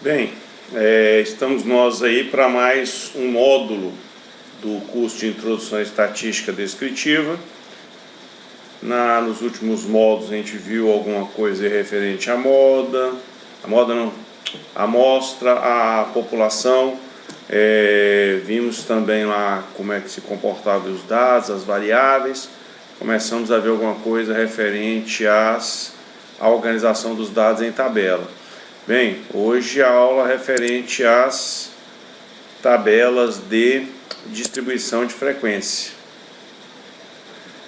Bem, estamos nós aí para mais um módulo do curso de Introdução à Estatística Descritiva. Nos últimos módulos a gente viu alguma coisa referente à moda não, a amostra, a população. Vimos também lá como é que se comportavam os dados, as variáveis. Começamos a ver alguma coisa referente à organização dos dados em tabela. Bem, hoje a aula referente às tabelas de distribuição de frequência,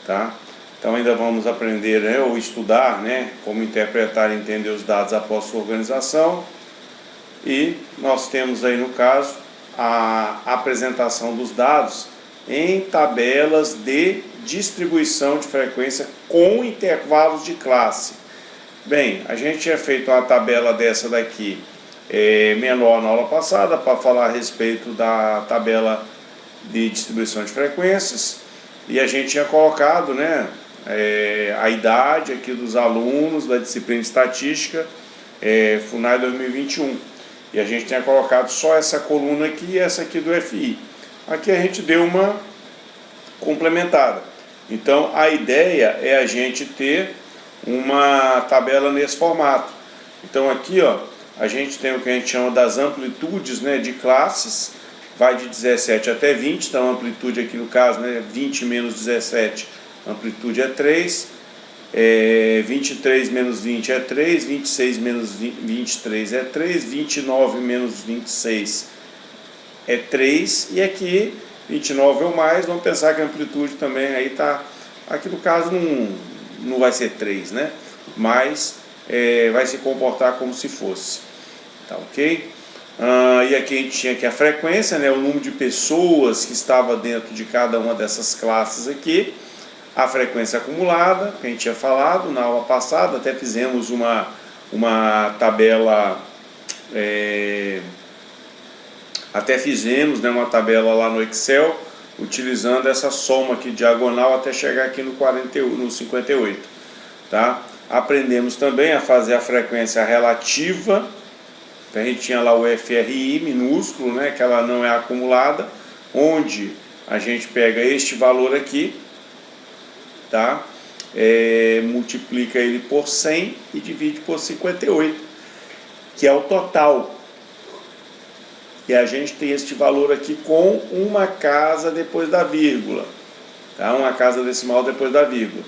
tá? Então ainda vamos aprender, ou estudar, como interpretar e entender os dados após sua organização. E nós temos aí no caso a apresentação dos dados em tabelas de distribuição de frequência com intervalos de classe. Bem, a gente tinha feito uma tabela dessa daqui menor na aula passada para falar a respeito da tabela de distribuição de frequências, e a gente tinha colocado a idade aqui dos alunos da disciplina de estatística FUNAI 2021, e a gente tinha colocado só essa coluna aqui e essa aqui do FI. Aqui a gente deu uma complementada. Então a ideia é a gente ter uma tabela nesse formato. Então aqui a gente tem o que a gente chama das amplitudes de classes, vai de 17 até 20, então a amplitude aqui no caso 20 menos 17, amplitude é 3, 23 menos 20 é 3, 26 menos 23 é 3, 29 menos 26 é 3, e aqui 29 ou mais, vamos pensar que a amplitude também aí está, aqui no caso não vai ser 3, mas vai se comportar como se fosse, tá ok? E aqui a gente tinha aqui a frequência, o número de pessoas que estava dentro de cada uma dessas classes aqui, a frequência acumulada, que a gente tinha falado na aula passada, até fizemos uma tabela, uma tabela lá no Excel, utilizando essa soma aqui diagonal até chegar aqui no 58, tá? Aprendemos também a fazer a frequência relativa. A gente tinha lá o FRI minúsculo, que ela não é acumulada, onde a gente pega este valor aqui, tá? Multiplica ele por 100 e divide por 58, que é o total. E a gente tem este valor aqui com uma casa depois da vírgula, tá? Uma casa decimal depois da vírgula.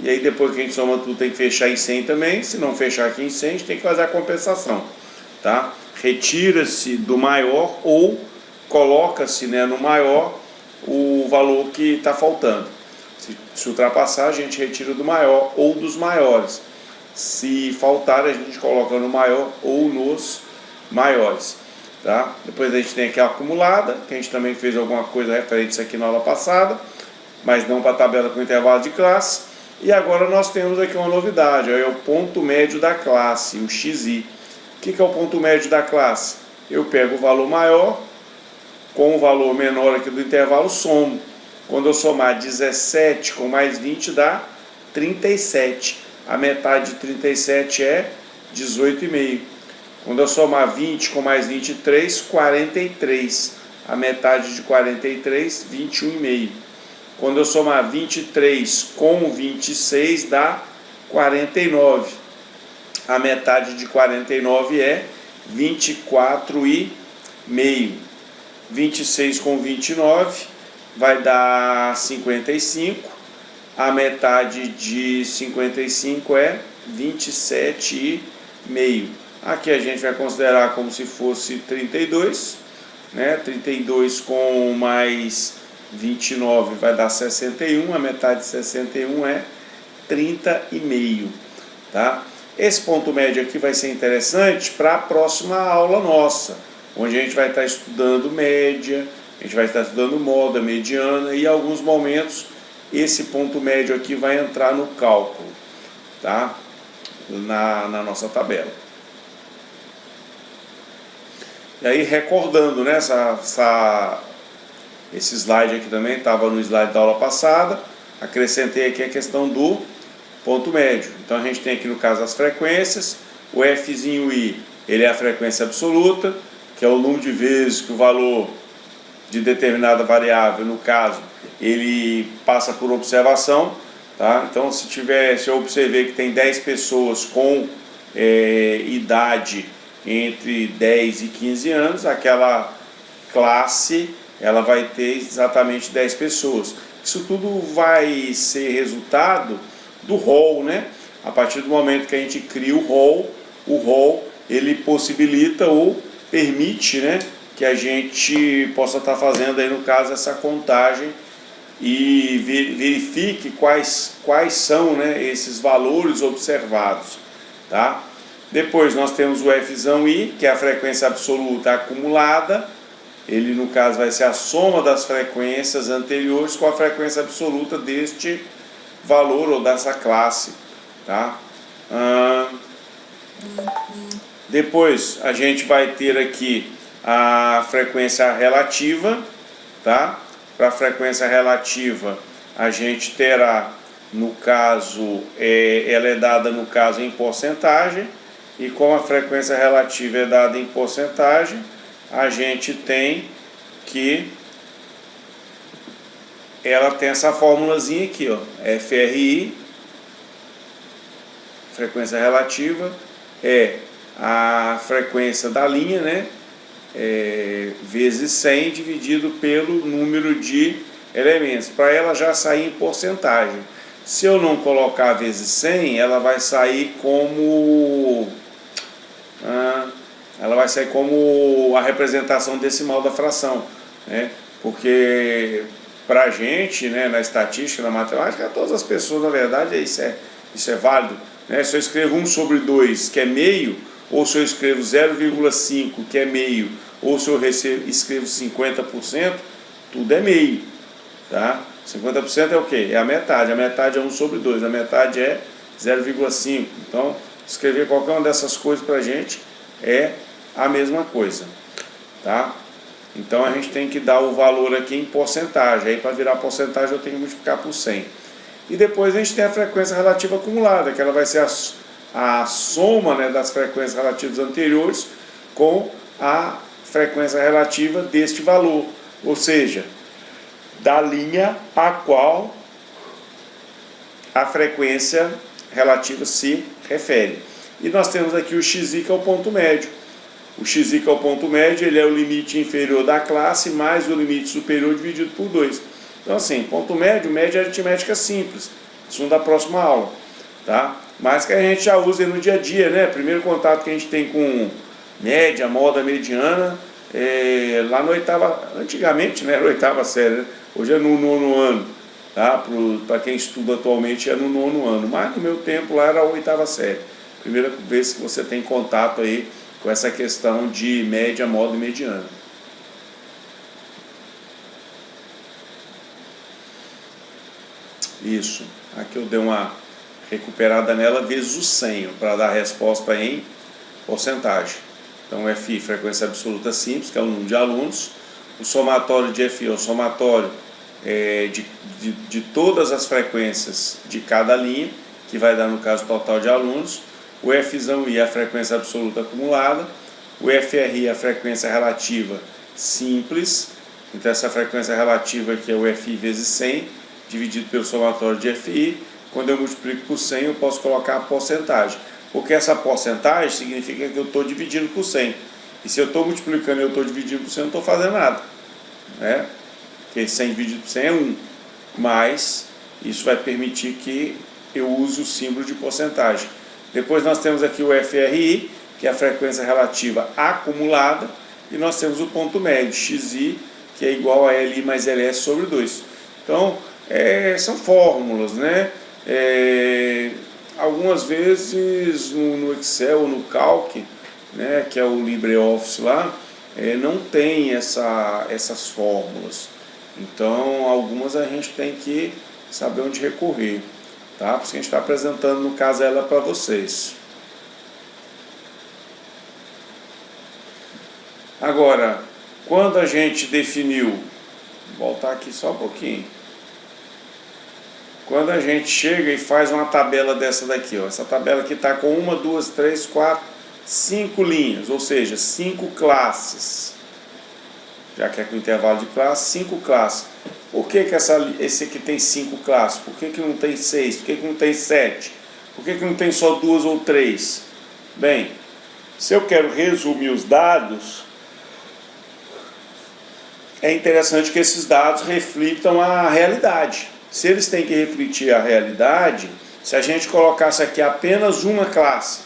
E aí depois que a gente soma tudo tem que fechar em 100 também. Se não fechar aqui em 100, a gente tem que fazer a compensação, tá? Retira-se do maior ou coloca-se no maior o valor que está faltando. Se ultrapassar, a gente retira do maior ou dos maiores. Se faltar, a gente coloca no maior ou nos maiores. Tá? Depois a gente tem aqui a acumulada, que a gente também fez alguma coisa referente a isso aqui na aula passada, mas não para a tabela com intervalo de classe. E agora nós temos aqui uma novidade, é o ponto médio da classe, o XI. O que é o ponto médio da classe? Eu pego o valor maior com o valor menor aqui do intervalo, somo. Quando eu somar 17 com mais 20 dá 37. A metade de 37 é 18,5. Quando eu somar 20 com mais 23, 43. A metade de 43, 21,5. Quando eu somar 23 com 26, dá 49. A metade de 49 é 24,5. 26 com 29 vai dar 55. A metade de 55 é 27,5. Aqui a gente vai considerar como se fosse 32, 32 com mais 29 vai dar 61, a metade de 61 é 30,5, tá? Esse ponto médio aqui vai ser interessante para a próxima aula nossa, onde a gente vai estar estudando média, a gente vai estar estudando moda, mediana, e em alguns momentos esse ponto médio aqui vai entrar no cálculo, tá? Na nossa tabela. E aí, recordando, esse slide aqui também estava no slide da aula passada, acrescentei aqui a questão do ponto médio. Então a gente tem aqui no caso as frequências, o Fzinho I ele é a frequência absoluta, que é o número de vezes que o valor de determinada variável, no caso, ele passa por observação, tá? Então, se eu observei que tem 10 pessoas com idade entre 10 e 15 anos, aquela classe ela vai ter exatamente 10 pessoas. Isso tudo vai ser resultado do rol, né? A partir do momento que a gente cria o rol ele possibilita ou permite, né, que a gente possa estar fazendo aí, no caso, essa contagem e verifique quais são, né, esses valores observados, tá? Depois nós temos o F'I, que é a frequência absoluta acumulada. Ele, no caso, vai ser a soma das frequências anteriores com a frequência absoluta deste valor ou dessa classe, tá? Depois a gente vai ter aqui a frequência relativa, tá? Para a frequência relativa a gente terá, no caso, ela é dada, no caso, em porcentagem, e como a frequência relativa é dada em porcentagem, a gente tem que ela tem essa formulazinha aqui, ó, FRI, frequência relativa, é a frequência da linha, né, vezes 100 dividido pelo número de elementos, para ela já sair em porcentagem. Se eu não colocar vezes 100, ela vai sair como a representação decimal da fração, né? Porque para a gente, né, na estatística, na matemática, todas as pessoas, na verdade, isso é válido, né? Se eu escrevo 1 sobre 2, que é meio, ou se eu escrevo 0,5, que é meio, ou se eu escrevo 50%, tudo é meio, tá? 50% é o quê? É a metade é 1 sobre 2, a metade é 0,5. Então, escrever qualquer uma dessas coisas para a gente é a mesma coisa, tá? Então, a gente tem que dar o valor aqui em porcentagem. Aí, para virar porcentagem, eu tenho que multiplicar por 100. E depois a gente tem a frequência relativa acumulada, que ela vai ser a soma, né, das frequências relativas anteriores com a frequência relativa deste valor, ou seja, da linha a qual a frequência relativa se refere. E nós temos aqui o xi, que é o ponto médio. O xi, que é o ponto médio, ele é o limite inferior da classe mais o limite superior dividido por 2. Então, assim, ponto médio, média é aritmética simples, assunto da próxima aula, tá? Mas que a gente já usa no dia a dia, né? Primeiro contato que a gente tem com média, moda, mediana, lá no antigamente, né, era oitava série, né? Hoje é no 9º ano, tá? Para quem estuda atualmente é no 9º ano, mas no meu tempo lá era a oitava série. Primeira vez que você tem contato aí com essa questão de média, moda e mediana. Isso, aqui eu dei uma recuperada nela vezes o 100, para dar a resposta em porcentagem. Então, FI, frequência absoluta simples, que é o número de alunos. O somatório de FI é o somatório de todas as frequências de cada linha, que vai dar, no caso, o total de alunos. O F'I é a frequência absoluta acumulada. O FRI é a frequência relativa simples. Então, essa frequência relativa aqui é o FI vezes 100, dividido pelo somatório de FI. Quando eu multiplico por 100, eu posso colocar a porcentagem, porque essa porcentagem significa que eu estou dividindo por 100. E se eu estou multiplicando e eu estou dividindo por 100, eu não estou fazendo nada, né? Porque 100 dividido por 100 é 1. Mas isso vai permitir que eu use o símbolo de porcentagem. Depois nós temos aqui o FRI, que é a frequência relativa acumulada, e nós temos o ponto médio, xi, que é igual a Li mais Ls sobre 2. Então, são fórmulas, né? Algumas vezes no Excel, no Calc, né, que é o LibreOffice lá, não tem essas fórmulas. Então, algumas a gente tem que saber onde recorrer, tá? Por isso que a gente está apresentando, no caso, ela para vocês. Agora, quando a gente definiu, vou voltar aqui só um pouquinho. Quando a gente chega e faz uma tabela dessa daqui, ó, essa tabela aqui está com 1, 2, 3, 4, 5 linhas, ou seja, 5 classes. Já que é com intervalo de classe, 5 classes. Por que esse aqui tem 5 classes? Por que não tem 6? Por que não tem 7? Por que não tem só 2 ou 3? Bem, se eu quero resumir os dados, é interessante que esses dados reflitam a realidade. Se eles têm que refletir a realidade, se a gente colocasse aqui apenas uma classe,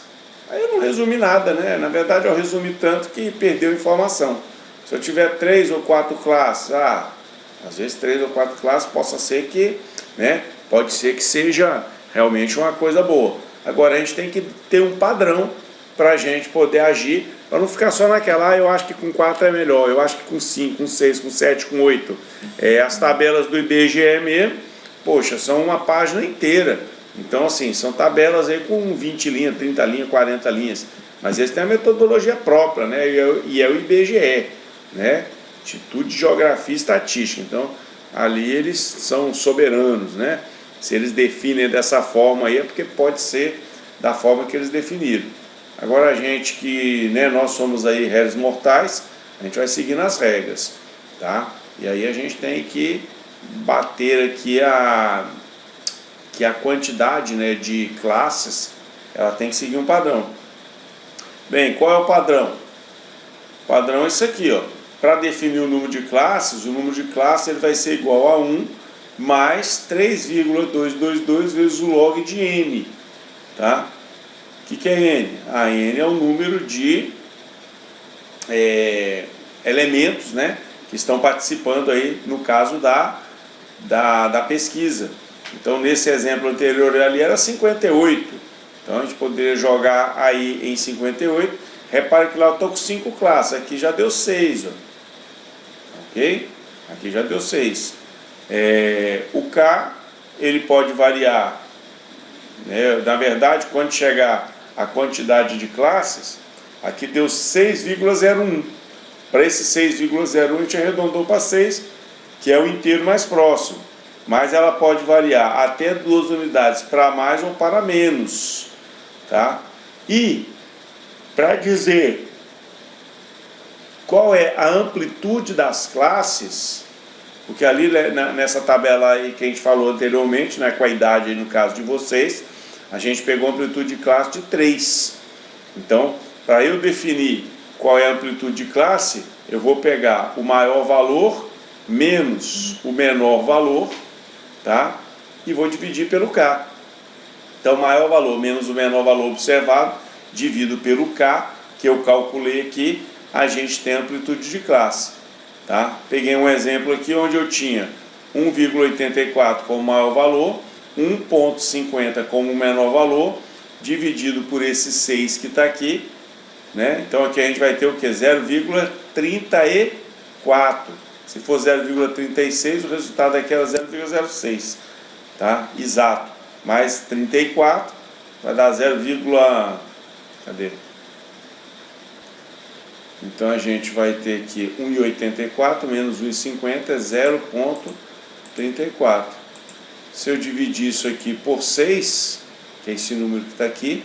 aí eu não resumi nada, né? Na verdade eu resumi tanto que perdeu informação. Se eu tiver 3 ou 4 classes, às vezes 3 ou 4 classes possa ser que, né? Pode ser que seja realmente uma coisa boa. Agora a gente tem que ter um padrão para a gente poder agir, para não ficar só naquela, eu acho que com 4 é melhor, eu acho que com 5, com 6, com 7, com 8. As tabelas do IBGE mesmo, poxa, são uma página inteira. Então, assim, são tabelas aí com 20 linhas, 30 linhas, 40 linhas. Mas eles têm a metodologia própria, né? E é o IBGE, né? Instituto de Geografia e Estatística. Então, ali eles são soberanos, né? Se eles definem dessa forma aí, é porque pode ser da forma que eles definiram. Agora a gente que, né, nós somos aí réis mortais, a gente vai seguindo as regras, tá? E aí a gente tem que bater aqui que a quantidade, né, de classes, ela tem que seguir um padrão. Bem, qual é o padrão? O padrão é isso aqui, ó. Para definir o número de classes, o número de classes ele vai ser igual a 1 mais 3,222 vezes o log de n, tá? O que é n? N é o número de elementos, né, que estão participando aí, no caso da pesquisa. Então, nesse exemplo anterior ali era 58. Então, a gente poderia jogar aí em 58. Repare que lá eu estou com 5 classes. Aqui já deu 6. Ó. Ok? Aqui já deu 6. O K, ele pode variar. Né? Na verdade, quando chegar a quantidade de classes, aqui deu 6,01. Para esse 6,01 a gente arredondou para 6, que é o inteiro mais próximo. Mas ela pode variar até 2 unidades para mais ou para menos, tá? E para dizer qual é a amplitude das classes, porque ali nessa tabela aí que a gente falou anteriormente, né, com a idade aí no caso de vocês, a gente pegou a amplitude de classe de 3. Então, para eu definir qual é a amplitude de classe, eu vou pegar o maior valor menos o menor valor, tá? E vou dividir pelo K. Então, o maior valor menos o menor valor observado, divido pelo K, que eu calculei aqui, a gente tem a amplitude de classe, tá? Peguei um exemplo aqui onde eu tinha 1,84 como maior valor, 1,50 como menor valor, dividido por esse 6 que está aqui, né? Então aqui a gente vai ter o que? 0,34. Se for 0,36, o resultado aqui era 0,06, tá? Exato. Mais 34 vai dar 0, cadê? Então a gente vai ter aqui 1,84 menos 1,50 é 0,34. Se eu dividir isso aqui por 6, que é esse número que está aqui,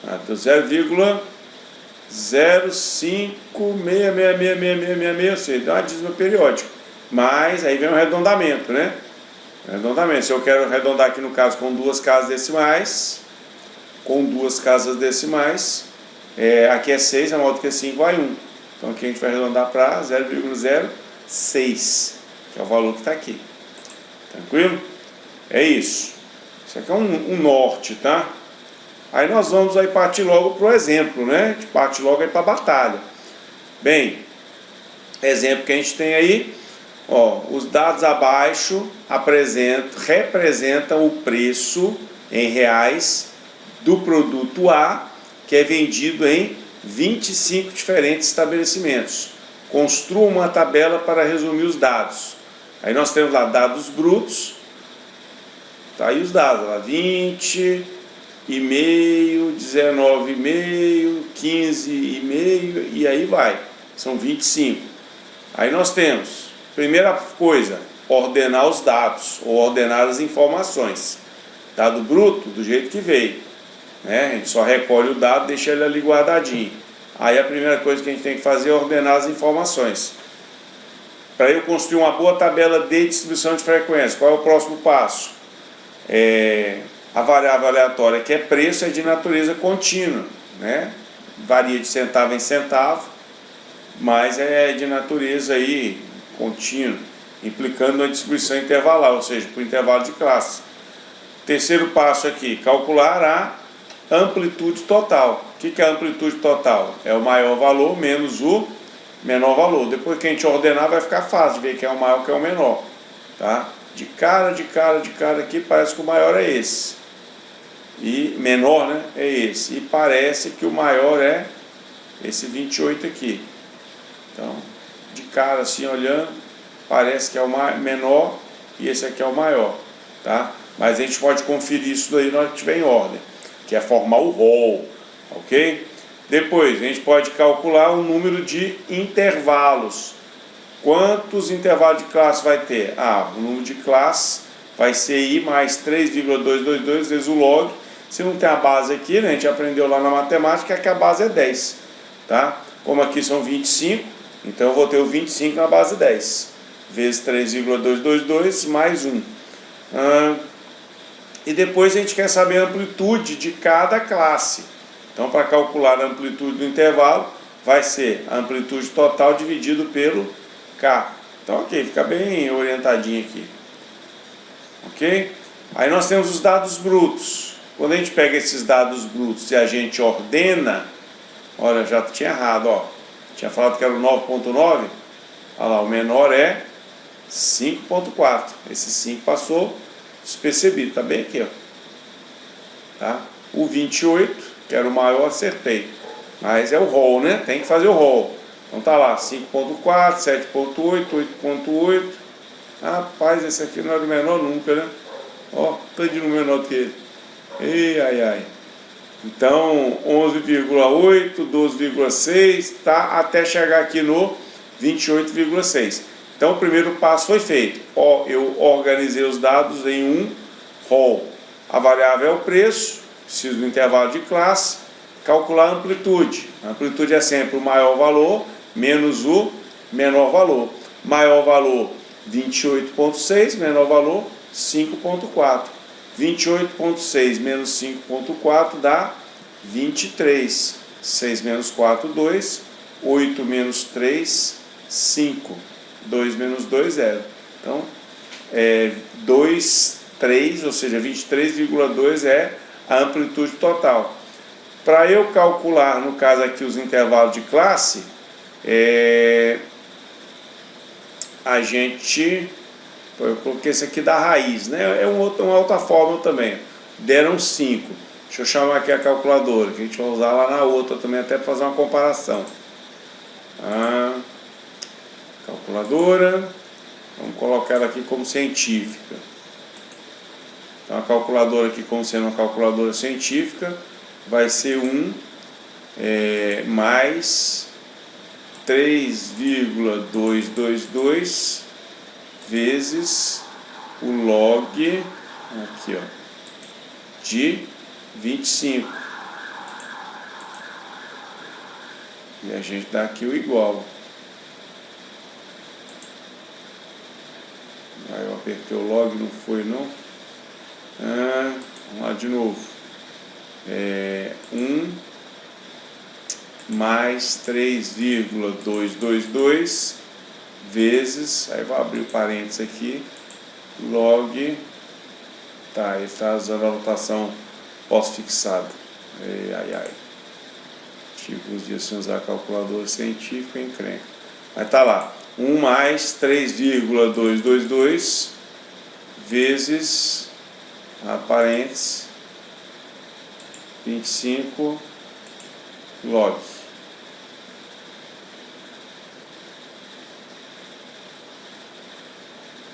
então 0,05666666, ou seja, dá uma dízima periódica. Mas aí vem um arredondamento, né? Arredondamento. Se eu quero arredondar aqui no caso com 2 casas decimais, aqui é 6, é maior do que 5, vai 1. Então aqui a gente vai arredondar para 0,06, que é o valor que está aqui. Tranquilo? É isso. Isso aqui é um norte, tá? Aí nós vamos aí partir logo para o exemplo, né? A gente parte logo aí para a batalha. Bem, exemplo que a gente tem aí, ó, os dados abaixo representam o preço em reais do produto A, que é vendido em 25 diferentes estabelecimentos. Construa uma tabela para resumir os dados. Aí nós temos lá dados brutos, tá aí os dados, lá 20,5, 19,5, 15,5 e aí vai, são 25. Aí nós temos, primeira coisa, ordenar os dados ou ordenar as informações. Dado bruto, do jeito que veio. né? A gente só recolhe o dado, deixa ele ali guardadinho. Aí a primeira coisa que a gente tem que fazer é ordenar as informações. Para eu construir uma boa tabela de distribuição de frequência, qual é o próximo passo? A variável aleatória, que é preço, é de natureza contínua, né? Varia de centavo em centavo, mas é de natureza aí contínua, implicando uma distribuição intervalar, ou seja, por intervalo de classe. Terceiro passo aqui, calcular a amplitude total. O que é a amplitude total? É o maior valor menos o menor valor. Depois que a gente ordenar, vai ficar fácil de ver quem é o maior e quem é o menor. Tá? De cara aqui, parece que o maior é esse. E menor, né, é esse. E parece que o maior é esse 28 aqui. Então, de cara assim, olhando, parece que é o menor e esse aqui é o maior. Tá? Mas a gente pode conferir isso daí na hora que estiver em ordem, que é formar o rol, ok? Depois, a gente pode calcular o número de intervalos. Quantos intervalos de classe vai ter? O número de classe vai ser I mais 3,222 vezes o log. Se não tem a base aqui, né, a gente aprendeu lá na matemática que a base é 10. Tá? Como aqui são 25, então eu vou ter o 25 na base 10. Vezes 3,222 mais 1. E depois a gente quer saber a amplitude de cada classe. Então, para calcular a amplitude do intervalo, vai ser a amplitude total dividido pelo K. Então, ok, fica bem orientadinho aqui. Ok? Aí nós temos os dados brutos. Quando a gente pega esses dados brutos e a gente ordena, olha, já tinha errado, ó. Tinha falado que era o 9.9. Olha lá, o menor é 5.4. Esse 5 passou despercebido, tá bem aqui, ó. Tá? O 28, que era o maior, acertei. Mas é o rol, né? Tem que fazer o rol. Então tá lá, 5.4, 7.8, 8.8. Rapaz, esse aqui não era o menor nunca, né? Ó, todinho menor que ele. Ei, ai, ai. Então, 11,8, 12,6, tá? Até chegar aqui no 28,6. Então, o primeiro passo foi feito. Eu organizei os dados em um rol. A variável é o preço, preciso do intervalo de classe, calcular a amplitude. A amplitude é sempre o maior valor menos o menor valor. Maior valor, 28,6, menor valor, 5,4. 28,6 menos 5,4 dá 23. 6 menos 4, 2. 8 menos 3, 5. 2 menos 2, 0. Então, 2, 3, ou seja, 23,2 é a amplitude total. Para eu calcular, no caso aqui, os intervalos de classe, eu coloquei esse aqui da raiz, né? Uma outra fórmula também. Deram 5. Deixa eu chamar aqui a calculadora, que a gente vai usar lá na outra também, até para fazer uma comparação. Calculadora, vamos colocar ela aqui como científica. Então a calculadora aqui, como sendo uma calculadora científica, vai ser mais 3,222 vezes o log aqui, ó, de 25. E a gente dá aqui o igual. Aí eu apertei o log, não foi não. Vamos lá de novo. 1 mais 3,222 vezes, aí vou abrir o parênteses aqui, log, tá, ele está usando a notação pós-fixada. Ai. Tive uns dias sem usar a calculadora científica, encrenca. Mas tá lá, 1 mais 3,222 vezes, parênteses, 25 log.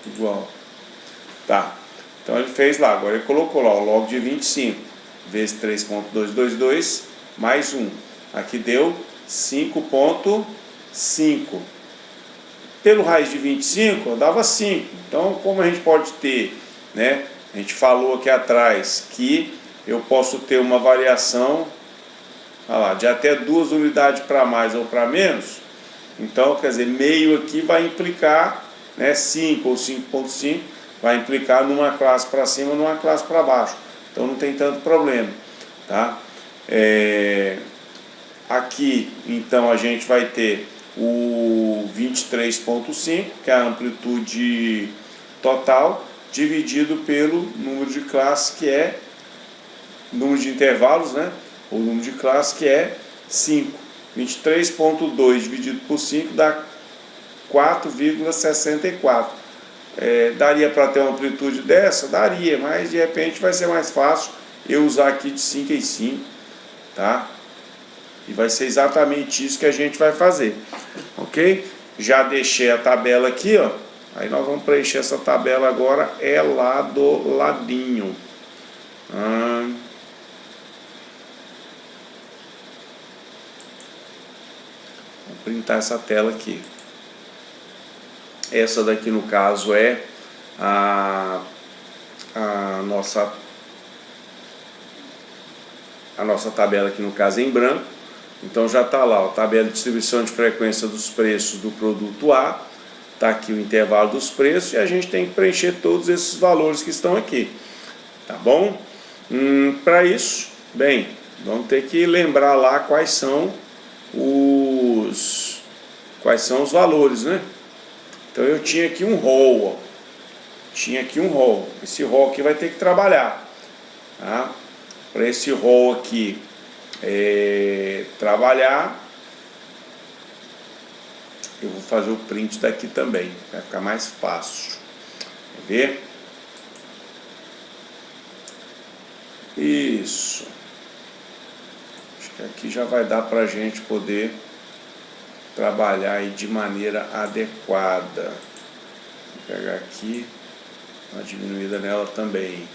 Igual. Tá. Então ele fez lá, agora ele colocou lá o log de 25 vezes 3,222 mais 1. Aqui deu 5,5. Pelo raiz de 25 dava 5. Então, como a gente pode ter, né? A gente falou aqui atrás que eu posso ter uma variação, olha lá, de até 2 unidades para mais ou para menos. Então, quer dizer, meio aqui vai implicar, né, 5 ou 5,5, vai implicar numa classe para cima ou numa classe para baixo. Então não tem tanto problema, tá? Aqui, então, a gente vai ter o 23,5, que é a amplitude total, dividido pelo número de classes, que é número de intervalos, né? O número de classes, que é 5. 23,2 dividido por 5 dá 4,64. Daria para ter uma amplitude dessa? Daria, mas de repente vai ser mais fácil eu usar aqui de 5 em 5, tá? E vai ser exatamente isso que a gente vai fazer, ok? Já deixei a tabela aqui, ó. Aí nós vamos preencher essa tabela agora, é lá do ladinho. Vou printar essa tela aqui. Essa daqui, no caso, é a nossa tabela aqui, no caso, em branco. Então já está lá, a tabela de distribuição de frequência dos preços do produto A. Está aqui o intervalo dos preços e a gente tem que preencher todos esses valores que estão aqui. Tá bom? Para isso, bem, vamos ter que lembrar lá quais são os valores, né? Então eu tinha aqui um rol, ó. Esse rol aqui vai ter que trabalhar, tá? Para esse rol aqui trabalhar, eu vou fazer o print daqui também, vai ficar mais fácil. Quer ver? Isso. Acho que aqui já vai dar para a gente poder trabalhar aí de maneira adequada. Vou pegar aqui, uma diminuída nela também.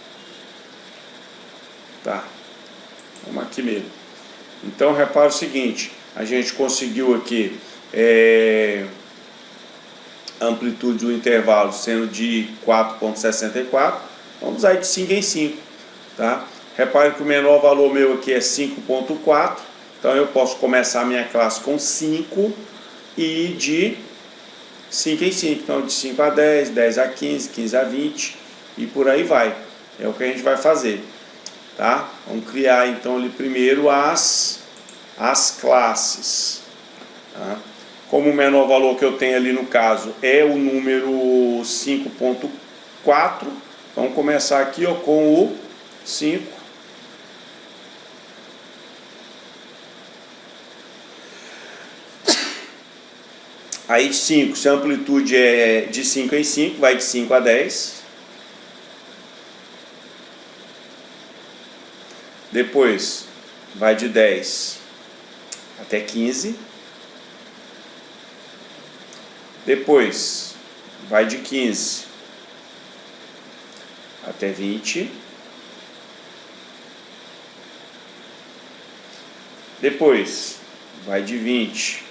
Tá, vamos aqui mesmo. Então repara o seguinte, a gente conseguiu aqui a amplitude do intervalo sendo de 4,64, vamos usar de 5 em 5, tá? Repare que o menor valor meu aqui é 5,4, então eu posso começar a minha classe com 5 e de 5 em 5, então de 5 a 10, 10 a 15, 15 a 20 e por aí vai. É o que a gente vai fazer, tá? Vamos criar então ali primeiro as classes, tá? Como o menor valor que eu tenho ali no caso é o número 5,4, vamos começar aqui, ó, com o 5. Aí de 5, se a amplitude é de 5 em 5, vai de 5 a 10. Depois vai de 10 até 15. Depois vai de 15 até 20. Depois vai de 20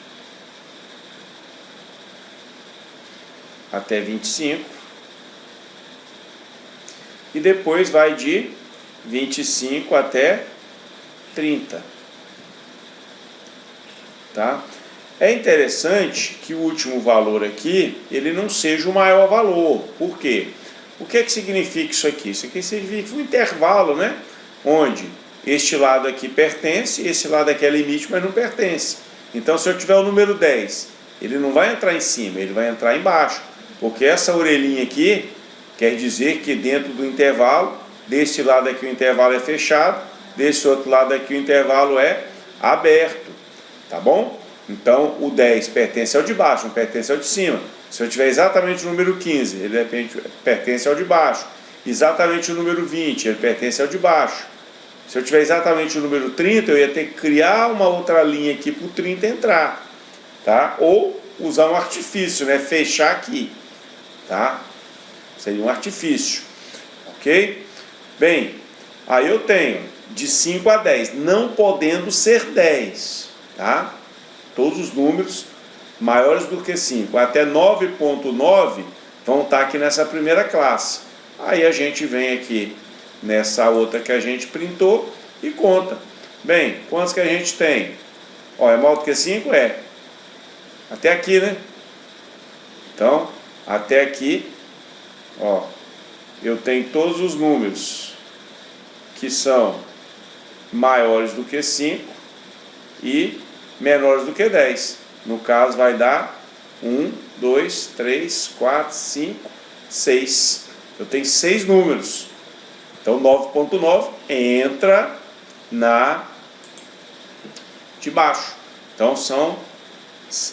até 25. E depois vai de 25 até 30. Tá? É interessante que o último valor aqui, ele não seja o maior valor. Por quê? O que é que significa isso aqui? Isso aqui significa um intervalo, né? Onde este lado aqui pertence, esse lado aqui é limite, mas não pertence. Então, se eu tiver o número 10, ele não vai entrar em cima, ele vai entrar embaixo. Porque essa orelhinha aqui quer dizer que dentro do intervalo, desse lado aqui o intervalo é fechado, desse outro lado aqui o intervalo é aberto. Tá bom? Então o 10 pertence ao de baixo, não pertence ao de cima. Se eu tiver exatamente o número 15, ele pertence ao de baixo. Exatamente o número 20, ele pertence ao de baixo. Se eu tiver exatamente o número 30, eu ia ter que criar uma outra linha aqui para o 30 entrar. Tá? Ou usar um artifício, né? Fechar aqui. Tá? Seria um artifício. Ok? Bem, aí eu tenho de 5 a 10, não podendo ser 10. Tá? Todos os números maiores do que 5 até 9,9 vão estar aqui nessa primeira classe. Aí a gente vem aqui nessa outra que a gente printou e conta. Bem, quantos que a gente tem? Ó, é maior do que 5? É. Até aqui, né? Então, até aqui, ó, eu tenho todos os números que são maiores do que 5 e menores do que 10. No caso, vai dar 1, 2, 3, 4, 5, 6. Eu tenho 6 números. Então, 9.9 entra na de baixo. Então,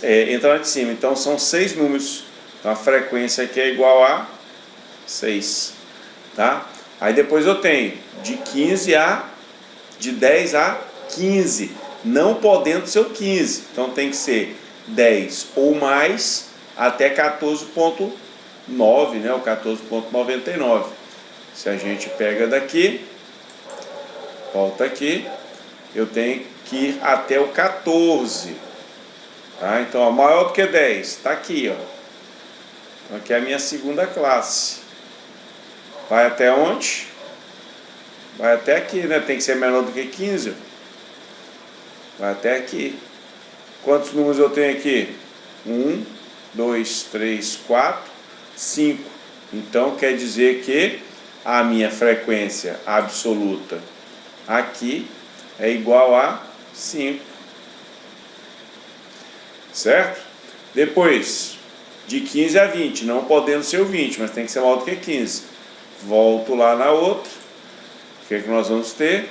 entra na de cima. Então, são 6 números. Então, a frequência aqui é igual a 6. Tá? Aí, depois eu tenho de 10 a 15. Não podendo ser o 15. Então, tem que ser 10 ou mais até 14.9, né? O 14.99. Se a gente pega daqui, volta aqui, eu tenho que ir até o 14. Tá? Então, ó, maior do que 10, está aqui, ó. Então, aqui é a minha segunda classe. Vai até onde? Vai até aqui, né? Tem que ser menor do que 15. Vai até aqui. Quantos números eu tenho aqui? 1, 2, 3, 4, 5. Então, quer dizer que a minha frequência absoluta aqui é igual a 5. Certo? Depois, de 15 a 20, não podendo ser o 20, mas tem que ser maior do que 15. Volto lá na outra. O que é que nós vamos ter?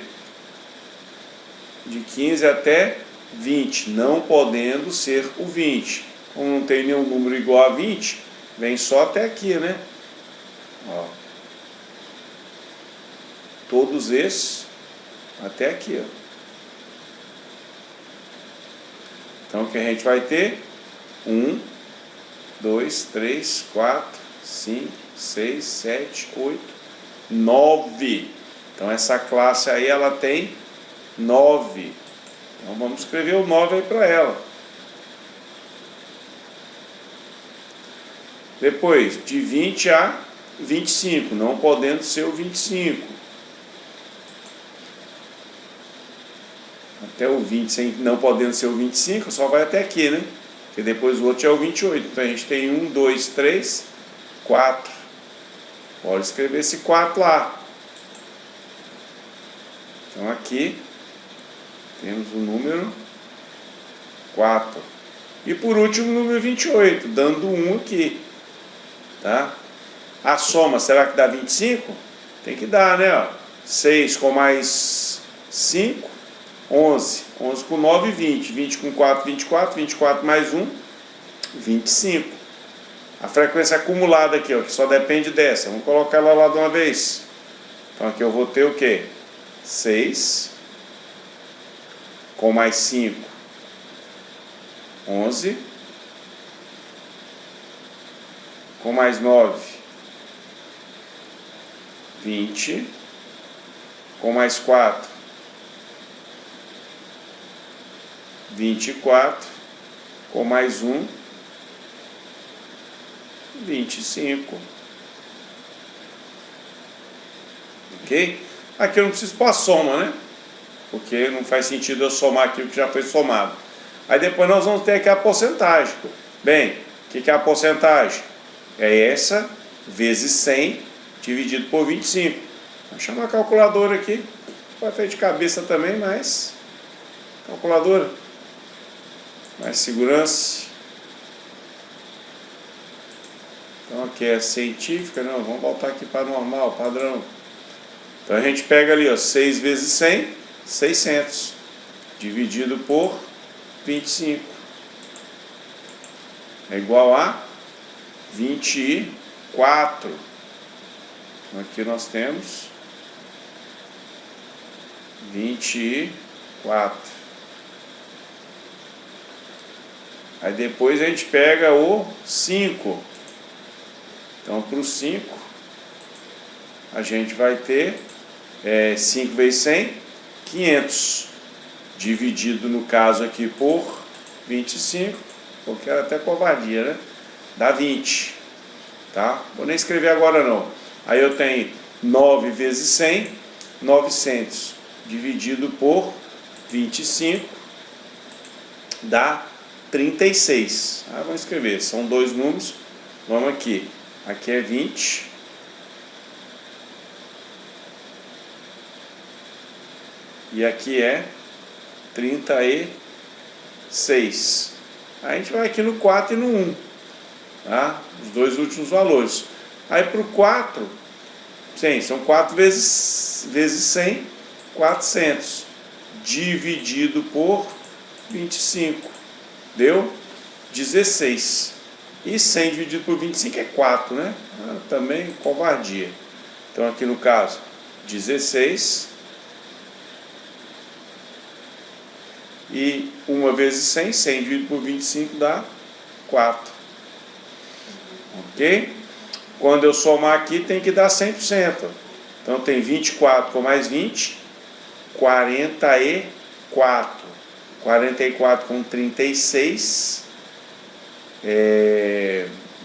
De 15 até 20, não podendo ser o 20. Como não tem nenhum número igual a 20, vem só até aqui, né? Ó. Todos esses até aqui, ó. Então, o que a gente vai ter? 1, 2, 3, 4, 5, 6, 7, 8, 9. Então, essa classe aí, ela tem 9. Então, vamos escrever o 9 aí para ela. Depois, de 20 a 25, não podendo ser o 25. Até o 20, não podendo ser o 25, só vai até aqui, né? Porque depois o outro é o 28. Então a gente tem 1, 2, 3, 4. Pode escrever esse 4 lá. Então aqui temos o número 4. E por último o número 28, dando 1 aqui. Tá? A soma, será que dá 25? Tem que dar, né? Ó. 6 com mais 5, 11. 11 com 9, 20. 20 com 4, 24. 24 mais 1, 25. A frequência acumulada aqui, ó, que só depende dessa. Vamos colocar ela lá de uma vez. Então aqui eu vou ter o quê? 6 com mais 5, 11. Com mais 9, 20. Com mais 4, 24. Com mais 1, 25. Ok? Aqui eu não preciso pôr a soma, né? Porque não faz sentido eu somar aquilo que já foi somado. Aí depois nós vamos ter aqui a porcentagem. Bem, o que é a porcentagem? É essa vezes 100 dividido por 25. Vou chamar a calculadora aqui. Pode fazer de cabeça também, mas... Calculadora. Mais segurança. Então aqui é científica, não, vamos voltar aqui para normal, padrão. Então a gente pega ali, ó, 6 vezes 100, 600, dividido por 25. É igual a 24. Então aqui nós temos 24. Aí depois a gente pega o 5. Então, para o 5, a gente vai ter 5 vezes 100, 500. Dividido, no caso aqui, por 25, porque era até covardia, né? Dá 20. Tá? Vou nem escrever agora, não. Aí eu tenho 9 vezes 100, 900, dividido por 25, dá 36. Vamos escrever, são dois números, vamos aqui. Aqui é 20. E aqui é 36. Aí a gente vai aqui no 4 e no 1, tá? Os dois últimos valores. Aí para o 4, sim, são 4 vezes 100, 400, dividido por 25, deu 16. E 100 dividido por 25 é 4, né? Também covardia. Então aqui no caso, 16. E 1 vezes 100, 100 dividido por 25 dá 4. Ok? Quando eu somar aqui tem que dar 100%. Então tem 24 com mais 20, 44. 44 com 36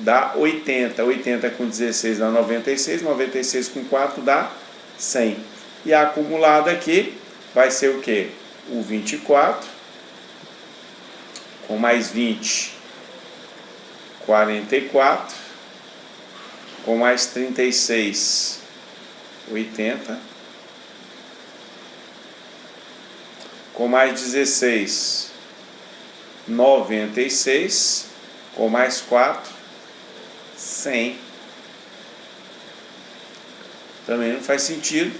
dá 80. 80 com 16 dá 96. 96 com 4 dá 100. E a acumulada aqui vai ser o quê? O 24 com mais 20, 44, com mais 36, 80, com mais 16, 96, com mais 4, 100. Também não faz sentido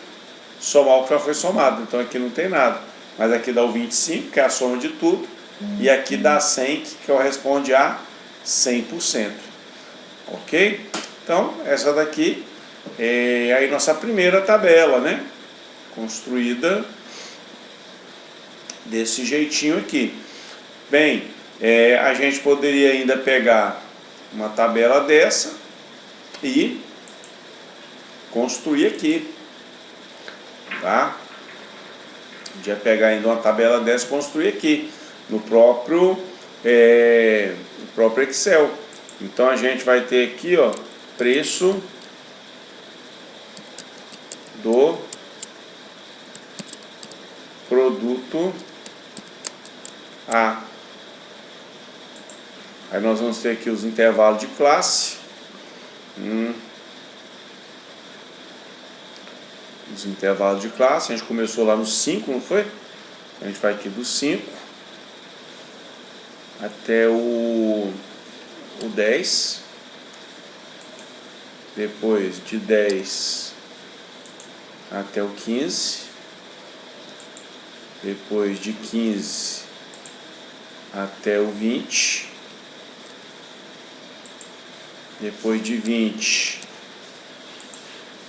somar o que já foi somado, então aqui não tem nada. Mas aqui dá o 25, que é a soma de tudo, e aqui dá 100, que corresponde a 100%. Ok? Então, essa daqui é aí nossa primeira tabela, né? Construída desse jeitinho aqui. Bem, a gente poderia ainda pegar uma tabela dessa e construir aqui, tá? Podia pegar ainda uma tabela dessa e construir aqui no próprio Excel. Então a gente vai ter aqui, ó, preço do produto A. Aí nós vamos ter aqui os intervalos de classe. Os intervalos de classe, a gente começou lá no 5, não foi? A gente vai aqui do 5 até o 10. Depois de 10 até o 15. Depois de 15 até o 20. Depois de 20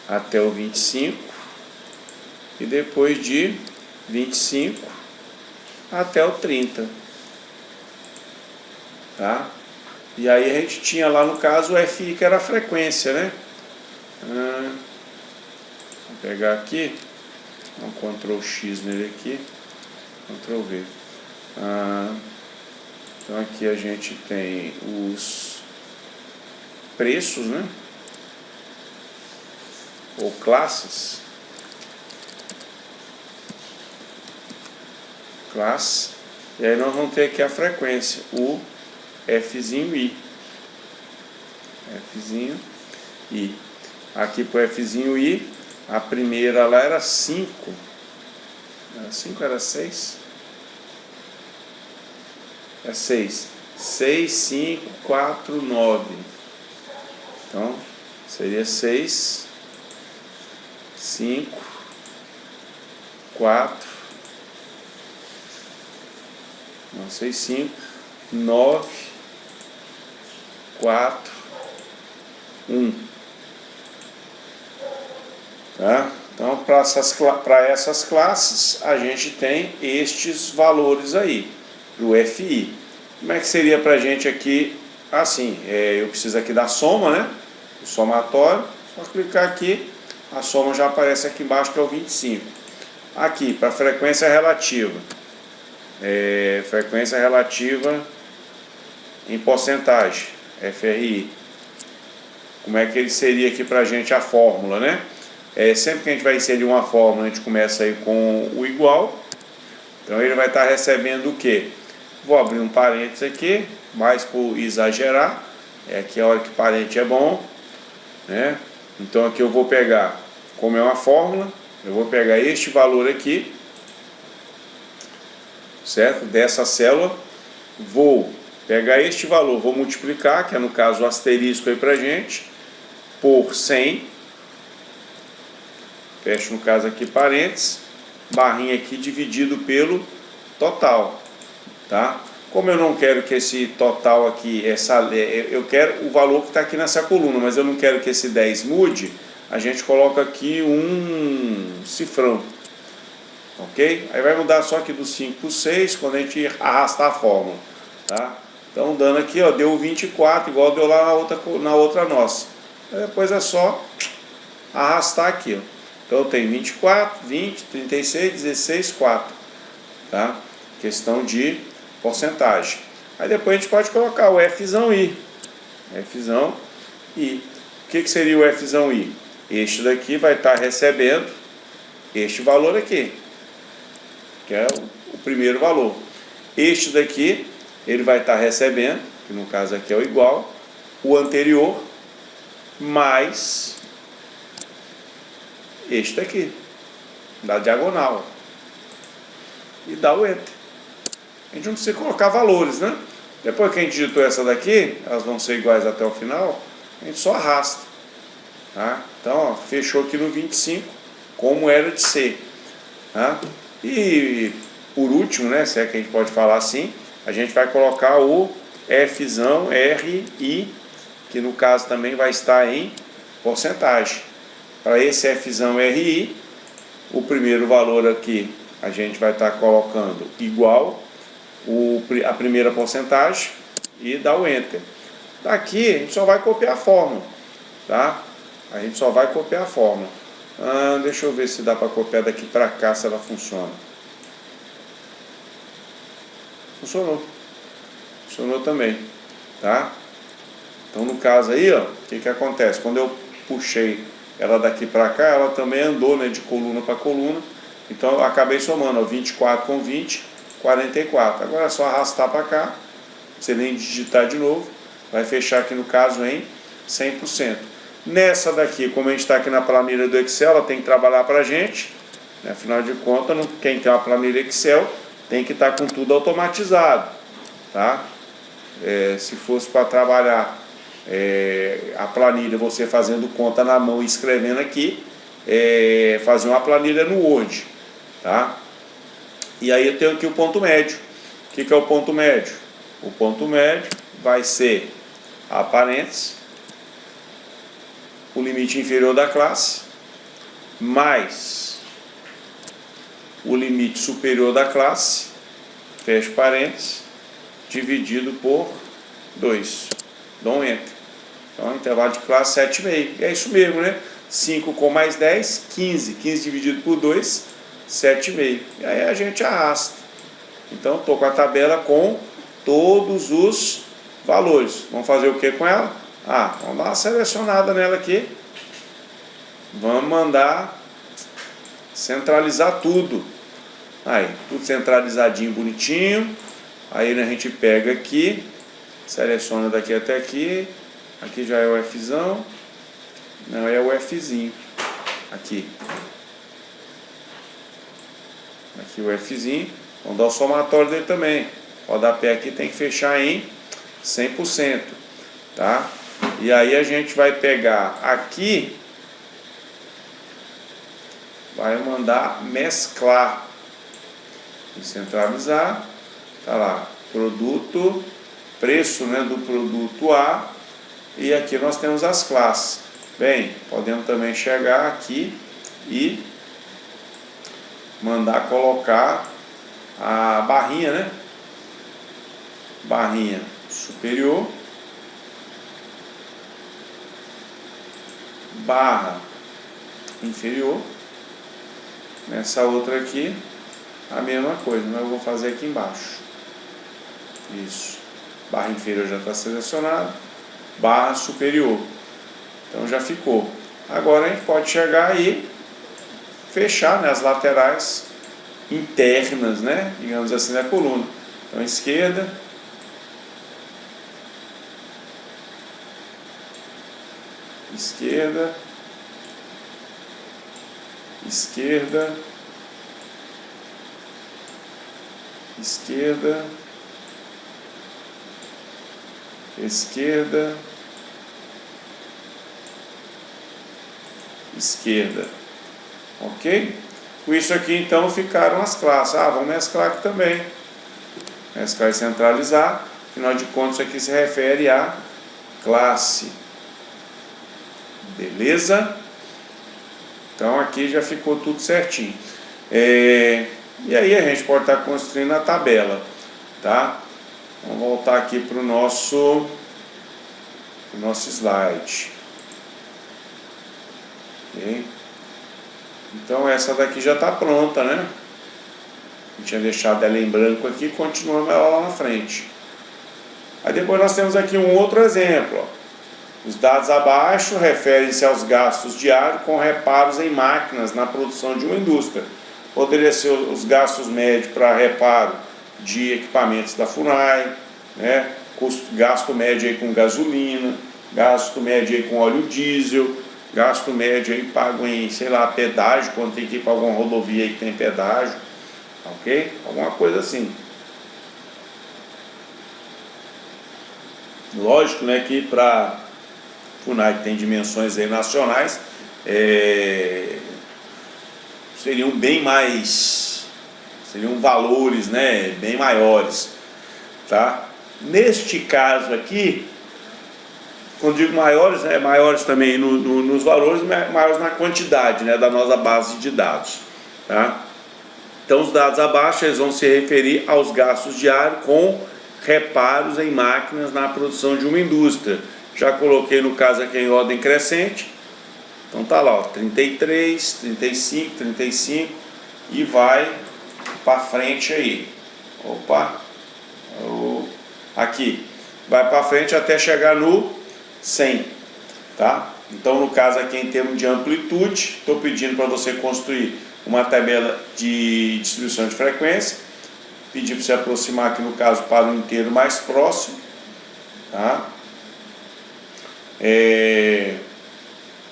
até o 25. E depois de 25 até o 30. Tá? E aí a gente tinha lá no caso o FI, que era a frequência, né? Vou pegar aqui, um Ctrl X nele aqui, Ctrl V. Então aqui a gente tem os preços, né? Ou classes. Classe. E aí nós vamos ter aqui a frequência, o Fzinho I. Fzinho I. Aqui para o Fzinho I, a primeira lá era 5. Era 5 ou era 6? É 6. 6, 5, 4, 9. Então, seria 6, 5, 4, não, 6, 5, 9, 4, 1. Tá? Então, para essas classes, a gente tem estes valores aí, do FI. Como é que seria para a gente aqui, assim, eu preciso aqui da soma, né? O somatório, só clicar aqui, a soma já aparece aqui embaixo, que é o 25. Aqui, para frequência relativa. Frequência relativa em porcentagem, FRI. Como é que ele seria aqui para a gente a fórmula, né? Sempre que a gente vai inserir uma fórmula, a gente começa aí com o igual. Então ele vai estar recebendo o que? Vou abrir um parênteses aqui, mais por exagerar. Aqui é a hora que parênteses é bom, né? Então aqui eu vou pegar, como é uma fórmula, eu vou pegar este valor aqui, certo? Dessa célula, vou pegar este valor, vou multiplicar, que é no caso o asterisco aí pra gente, por 100, fecho no caso aqui parênteses, barrinha aqui dividido pelo total, tá? Como eu não quero que esse total aqui, eu quero o valor que está aqui nessa coluna, mas eu não quero que esse 10 mude, a gente coloca aqui um cifrão, ok? Aí vai mudar só aqui do 5 para o 6, quando a gente arrastar a fórmula, tá? Então dando aqui, ó, deu 24, igual deu lá na outra nossa. Aí depois é só arrastar aqui, ó. Então eu tenho 24, 20, 36, 16, 4, tá? Questão de porcentagem. Aí depois a gente pode colocar o Fzão I. Fzão I. O que seria o Fzão I? Este daqui vai estar recebendo este valor aqui, que é o primeiro valor. Este daqui, ele vai estar recebendo, que no caso aqui é o igual, o anterior, mais este daqui, da diagonal. E dá o Enter. A gente não precisa colocar valores, né? Depois que a gente digitou essa daqui, elas vão ser iguais até o final, a gente só arrasta. Tá? Então, ó, fechou aqui no 25, como era de ser. Tá? E por último, né, se é que a gente pode falar assim, a gente vai colocar o Fzão RI, que no caso também vai estar em porcentagem. Para esse Fzão RI, o primeiro valor aqui a gente vai estar colocando igual a primeira porcentagem e dá o Enter. Daqui a gente só vai copiar a fórmula, tá? A gente só vai copiar a fórmula. Deixa eu ver se dá para copiar daqui para cá, se ela funciona. Funcionou. Funcionou também, tá? Então no caso aí, ó, o que acontece? Quando eu puxei ela daqui para cá, ela também andou, né, de coluna para coluna. Então eu acabei somando, ó, 24 com 20, 44. Agora é só arrastar para cá, você nem digitar de novo, vai fechar aqui no caso em 100%. Nessa daqui, como a gente está aqui na planilha do Excel, ela tem que trabalhar para a gente, né? Afinal de contas, quem tem uma planilha Excel tem que estar com tudo automatizado, tá? Se fosse para trabalhar a planilha, você fazendo conta na mão e escrevendo aqui, fazer uma planilha no Word, tá? E aí eu tenho aqui o ponto médio. O que é o ponto médio? O ponto médio vai ser a parênteses, o limite inferior da classe, mais o limite superior da classe, fecho parênteses, dividido por 2. Dou um Enter. Então, intervalo de classe 7,5. É isso mesmo, né? 5 com mais 10, 15. 15 dividido por 2, 7,5. E aí a gente arrasta. Então, estou com a tabela com todos os valores. Vamos fazer o que com ela? Vamos dar uma selecionada nela aqui. Vamos mandar centralizar tudo. Aí, tudo centralizadinho, bonitinho. Aí a gente pega aqui, seleciona daqui até aqui. Aqui já é o Fzão. Não, é o Fzinho. Aqui. Aqui o Fzinho. Vamos dar o somatório dele também. O rodapé aqui tem que fechar em 100%. Tá? E aí a gente vai pegar aqui, vai mandar mesclar e centralizar. Tá lá, produto, preço, né, do produto A, e aqui nós temos as classes. Bem, podemos também chegar aqui e mandar colocar a barrinha, né? Barrinha superior, barra inferior. Nessa outra aqui, a mesma coisa, mas eu vou fazer aqui embaixo. Isso. Barra inferior já está selecionado. Barra superior. Então já ficou. Agora a gente pode chegar e fechar, né, as laterais internas, né, digamos assim, da coluna. Então, esquerda, esquerda, esquerda, esquerda, esquerda, esquerda, ok? Com isso aqui então ficaram as classes. Vamos mesclar aqui também, mesclar e centralizar. Afinal de contas isso aqui se refere à classe, beleza? Então aqui já ficou tudo certinho. E aí a gente pode estar construindo a tabela, tá? Vamos voltar aqui para o nosso slide. Okay. Então essa daqui já está pronta, né? Eu tinha deixado ela em branco aqui, continuamos ela lá na frente. Aí depois nós temos aqui um outro exemplo, ó. Os dados abaixo referem-se aos gastos diários com reparos em máquinas na produção de uma indústria. Poderia ser os gastos médios para reparo de equipamentos da FUNAI, né? Gasto médio aí com gasolina, gasto médio aí com óleo diesel, gasto médio aí pago em, sei lá, pedágio, quando tem que ir para alguma rodovia aí que tem pedágio, ok? Alguma coisa assim. Lógico, né, que para FUNAI, que tem dimensões aí nacionais, seriam valores, né, bem maiores, tá? Neste caso aqui, quando digo maiores, maiores também nos valores, maiores na quantidade, né, da nossa base de dados, tá? Então os dados abaixo eles vão se referir aos gastos diários com reparos em máquinas na produção de uma indústria. Já coloquei no caso aqui em ordem crescente, então tá lá, ó, 33, 35, 35 e vai para frente aí. Opa, aqui, vai para frente até chegar no 100, tá? Então no caso aqui em termos de amplitude, estou pedindo para você construir uma tabela de distribuição de frequência, pedir para você aproximar aqui no caso para o inteiro mais próximo, tá?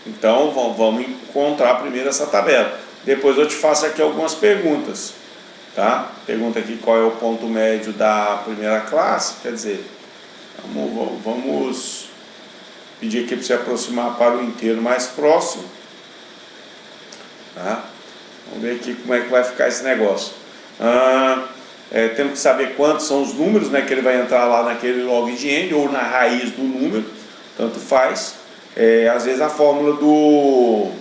Então vamos encontrar primeiro essa tabela, depois eu te faço aqui algumas perguntas, tá? Pergunta aqui qual é o ponto médio da primeira classe, quer dizer, vamos pedir aqui para você aproximar para o inteiro mais próximo, tá? Vamos ver aqui como é que vai ficar esse negócio. Temos que saber quantos são os números, né, que ele vai entrar lá naquele log de n ou na raiz do número, tanto faz. Às vezes a fórmula do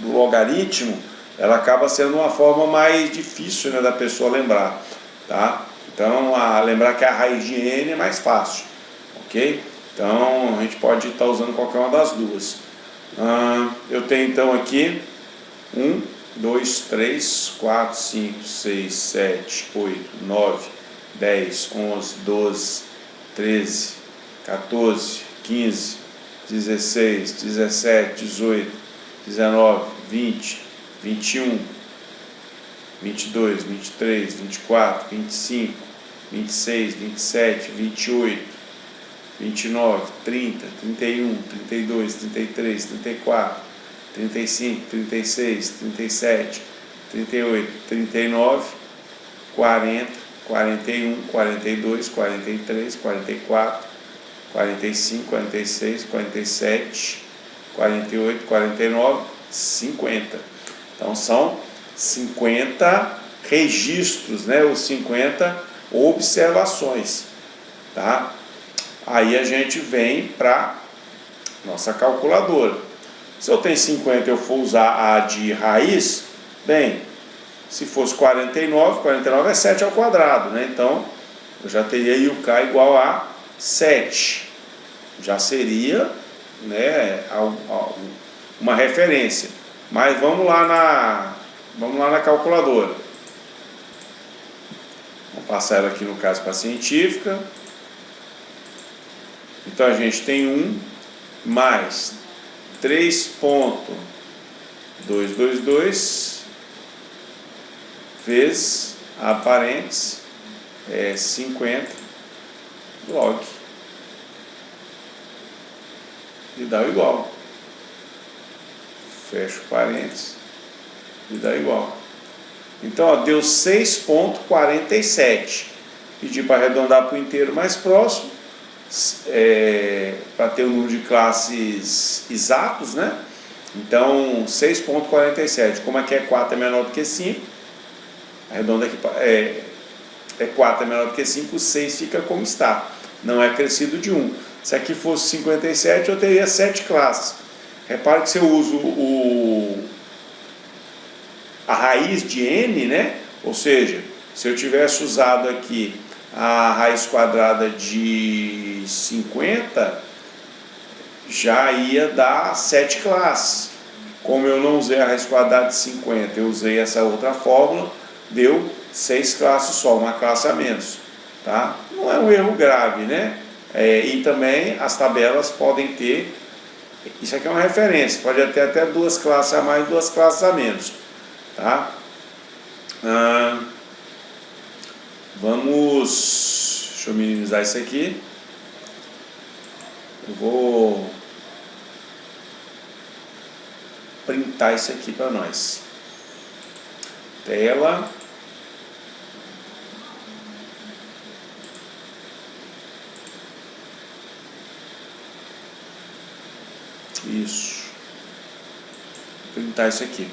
logaritmo ela acaba sendo uma forma mais difícil, né, da pessoa lembrar, tá? Então lembrar que a raiz de n é mais fácil, ok? Então a gente pode estar usando qualquer uma das duas. Eu tenho então aqui 1, 2, 3, 4, 5, 6, 7, 8, 9, 10, 11, 12, 13, 14, 15, 16, 17, 18, 19, 20, 21, 22, 23, 24, 25, 26, 27, 28, 29, 30, 31, 32, 33, 34, 35, 36, 37, 38, 39, 40, 41, 42, 43, 44, 45, 46, 47, 48, 49, 50. Então são 50 registros, né? Ou 50 observações, tá? Aí a gente vem para nossa calculadora. Se eu tenho 50 e eu for usar a de raiz, bem, se fosse 49, 49 é 7 ao quadrado, né? Então eu já teria aí o K igual a 7. Já seria, né, uma referência. Mas vamos lá na calculadora. Vamos passar ela aqui no caso para a científica. Então a gente tem 1 mais 3.222 vezes a parênteses 50 log e dá o igual. Fecho parênteses e dá igual. Então, ó, deu 6.47. Pedi para arredondar para o inteiro mais próximo, para ter o número de classes exatos, né? Então, 6.47. Como aqui é 4 é menor do que 5, arredonda aqui, 4 é menor do que 5, o 6 fica como está. Não é acrescido de 1. Se aqui fosse 57, eu teria 7 classes. Repare que se eu uso a raiz de n, né? Ou seja, se eu tivesse usado aqui a raiz quadrada de 50, já ia dar 7 classes. Como eu não usei a raiz quadrada de 50, eu usei essa outra fórmula, deu 6 classes só, uma classe a menos. Tá? Não é um erro grave, né? E também as tabelas podem ter, isso aqui é uma referência, pode ter até 2 classes a mais e 2 classes a menos. Tá? Deixa eu minimizar isso aqui. Eu vou printar isso aqui para nós. Tela. Isso. Vou printar isso aqui.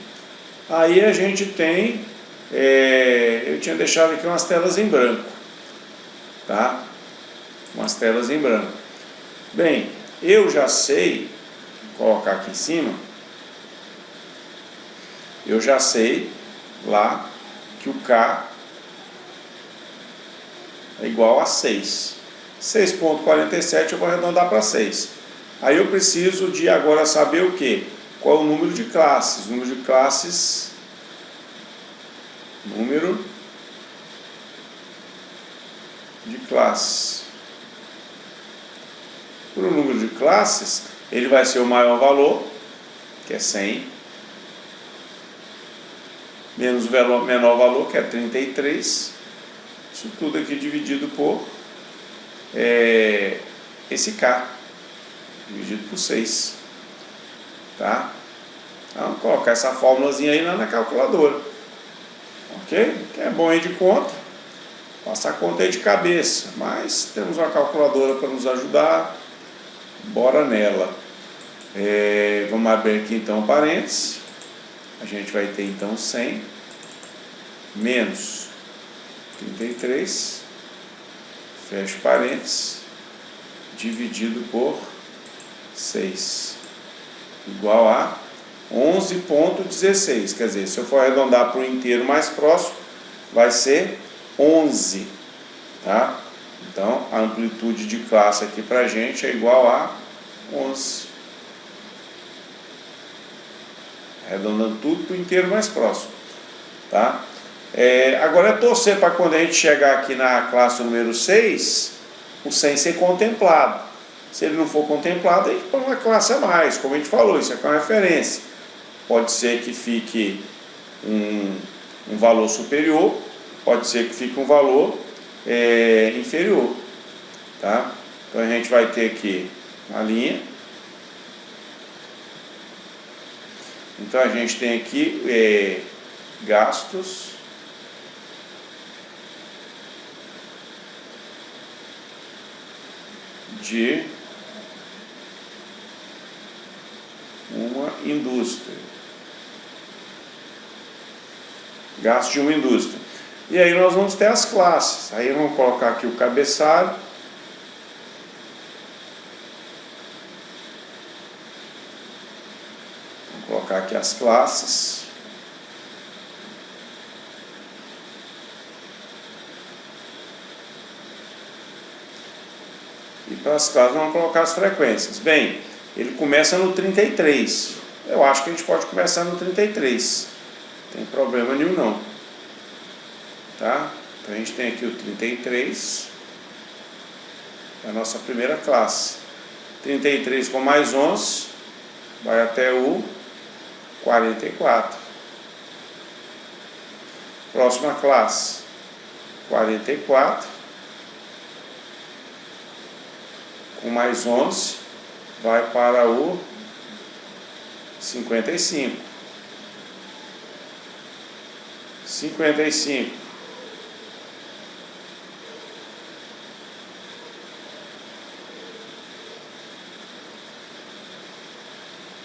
Aí a gente tem, eu tinha deixado aqui umas telas em branco, tá? Umas telas em branco. Bem, eu já sei, vou colocar aqui em cima, eu já sei lá que o K é igual a 6. 6.47 eu vou arredondar para 6. Aí eu preciso de agora saber o quê? Qual é o número de classes? Número de classes, Por um número de classes, ele vai ser o maior valor, que é 100, menos o menor valor, que é 33. Isso tudo aqui dividido por esse K, dividido por 6. Tá? Então, vamos colocar essa fórmulazinha aí na calculadora. Ok? Que é bom aí de conta. Passar a conta aí de cabeça. Mas temos uma calculadora para nos ajudar. Bora nela. Vamos abrir aqui então parênteses. A gente vai ter então 100 menos 33. Fecho parênteses. Dividido por 6. Igual a 11.16, quer dizer, se eu for arredondar para o inteiro mais próximo, vai ser 11, tá? Então, a amplitude de classe aqui para a gente é igual a 11. Arredondando tudo para o inteiro mais próximo, tá? Agora é torcer para quando a gente chegar aqui na classe número 6, o 100 ser contemplado. Se ele não for contemplado, a gente põe uma classe a mais, como a gente falou, isso aqui é uma referência. Pode ser que fique um valor superior, pode ser que fique um valor inferior. Tá? Então a gente vai ter aqui uma linha. Então a gente tem aqui gastos de uma indústria. Gasto de uma indústria. E aí nós vamos ter as classes. Aí vamos colocar aqui o cabeçalho. Vamos colocar aqui as classes. E para as classes vamos colocar as frequências. Bem, ele começa no 33. Eu acho que a gente pode começar no 33. Não tem problema nenhum não. Tá? Então a gente tem aqui o 33. É a nossa primeira classe. 33 com mais 11 vai até o 44. Próxima classe, 44, com mais 11, vai para o 55. 55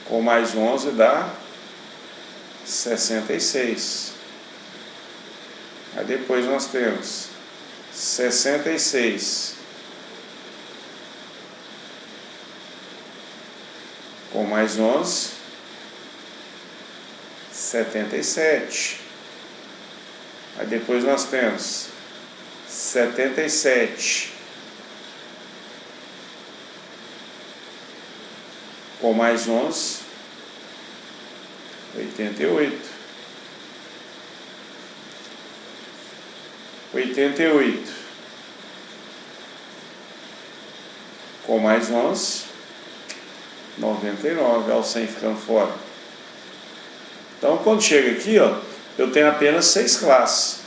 com mais 11 dá 66. Aí depois nós temos 66 com mais 11, 77. Aí depois nós temos 77 com mais 11, 88. 88 com mais 11, 99, olha o 100 ficando fora. Então quando chega aqui, ó, eu tenho apenas 6 classes.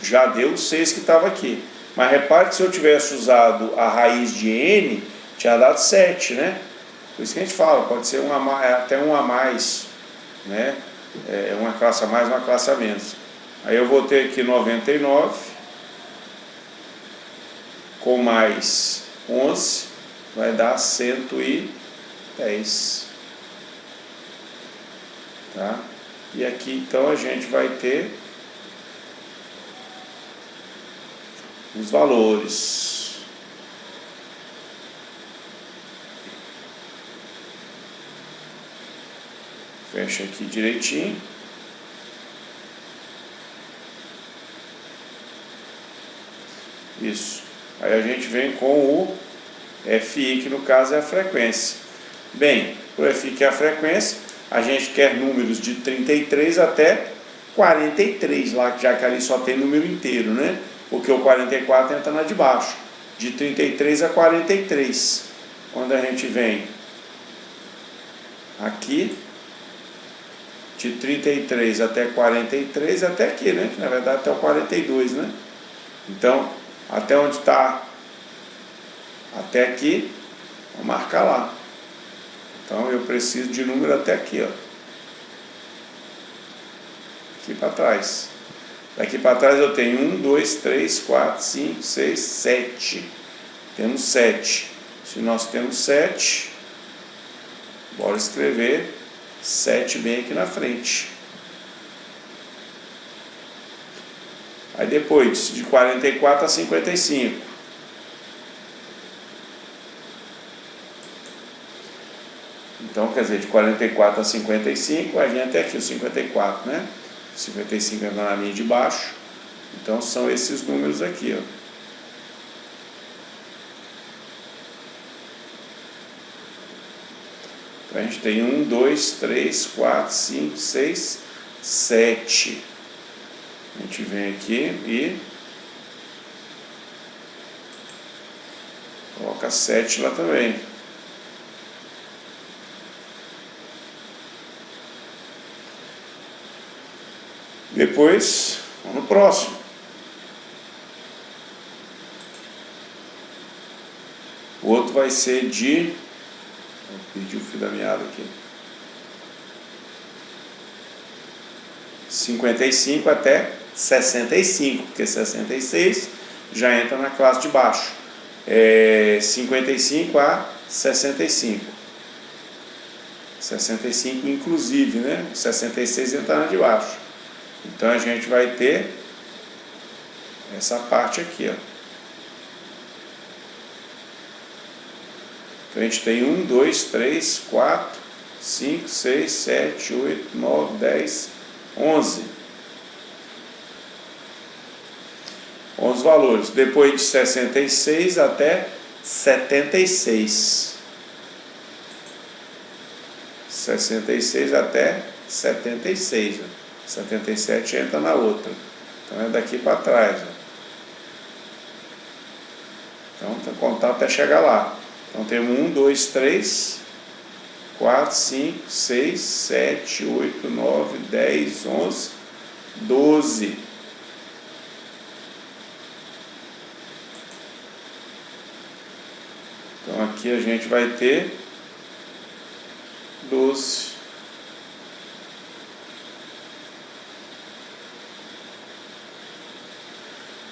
Já deu 6 que estava aqui. Mas repare que se eu tivesse usado a raiz de n, tinha dado 7, né? Por isso que a gente fala, pode ser até um a mais, né? Uma classe a mais, uma classe a menos. Aí eu vou ter aqui 99 com mais 11, vai dar 110. Tá? E aqui então a gente vai ter os valores. Fecha aqui direitinho. Isso. Aí a gente vem com o FI, que no caso é a frequência. Bem, o FI, que é a frequência, a gente quer números de 33 até 43, lá, já que ali só tem número inteiro, né? Porque o 44 entra na de baixo. De 33 a 43. Quando a gente vem aqui, de 33 até 43, até aqui, né? Na verdade até o 42, né? Então, até onde está, até aqui, vou marcar lá. Então eu preciso de número até aqui, ó. Aqui para trás. Daqui para trás eu tenho 1, 2, 3, 4, 5, 6, 7. Temos 7. Se nós temos 7, bora escrever 7 bem aqui na frente. Aí depois, de 44 a 55. Então, quer dizer, de 44 a 55, vai vir até aqui o 54, né? 55 é na linha de baixo. Então, são esses números aqui, ó. Então, a gente tem 1, 2, 3, 4, 5, 6, 7. A gente vem aqui e coloca 7 lá também. Depois, vamos no próximo. O outro vai ser de... Eu perdi o fio da meada aqui. 55 até 65, porque 66 já entra na classe de baixo. 55 a 65. 65 inclusive, né? 66 entra na de baixo. Então a gente vai ter essa parte aqui, ó. Então a gente tem 1, 2, 3, 4, 5, 6, 7, 8, 9, 10, 11. 11 valores. Depois de 66 até 76. 66 até 76. 77 entra na outra. Então é daqui para trás. Então tem que contar até chegar lá. Então temos 1, 2, 3, 4, 5, 6, 7, 8, 9, 10, 11, 12. Então aqui a gente vai ter 12.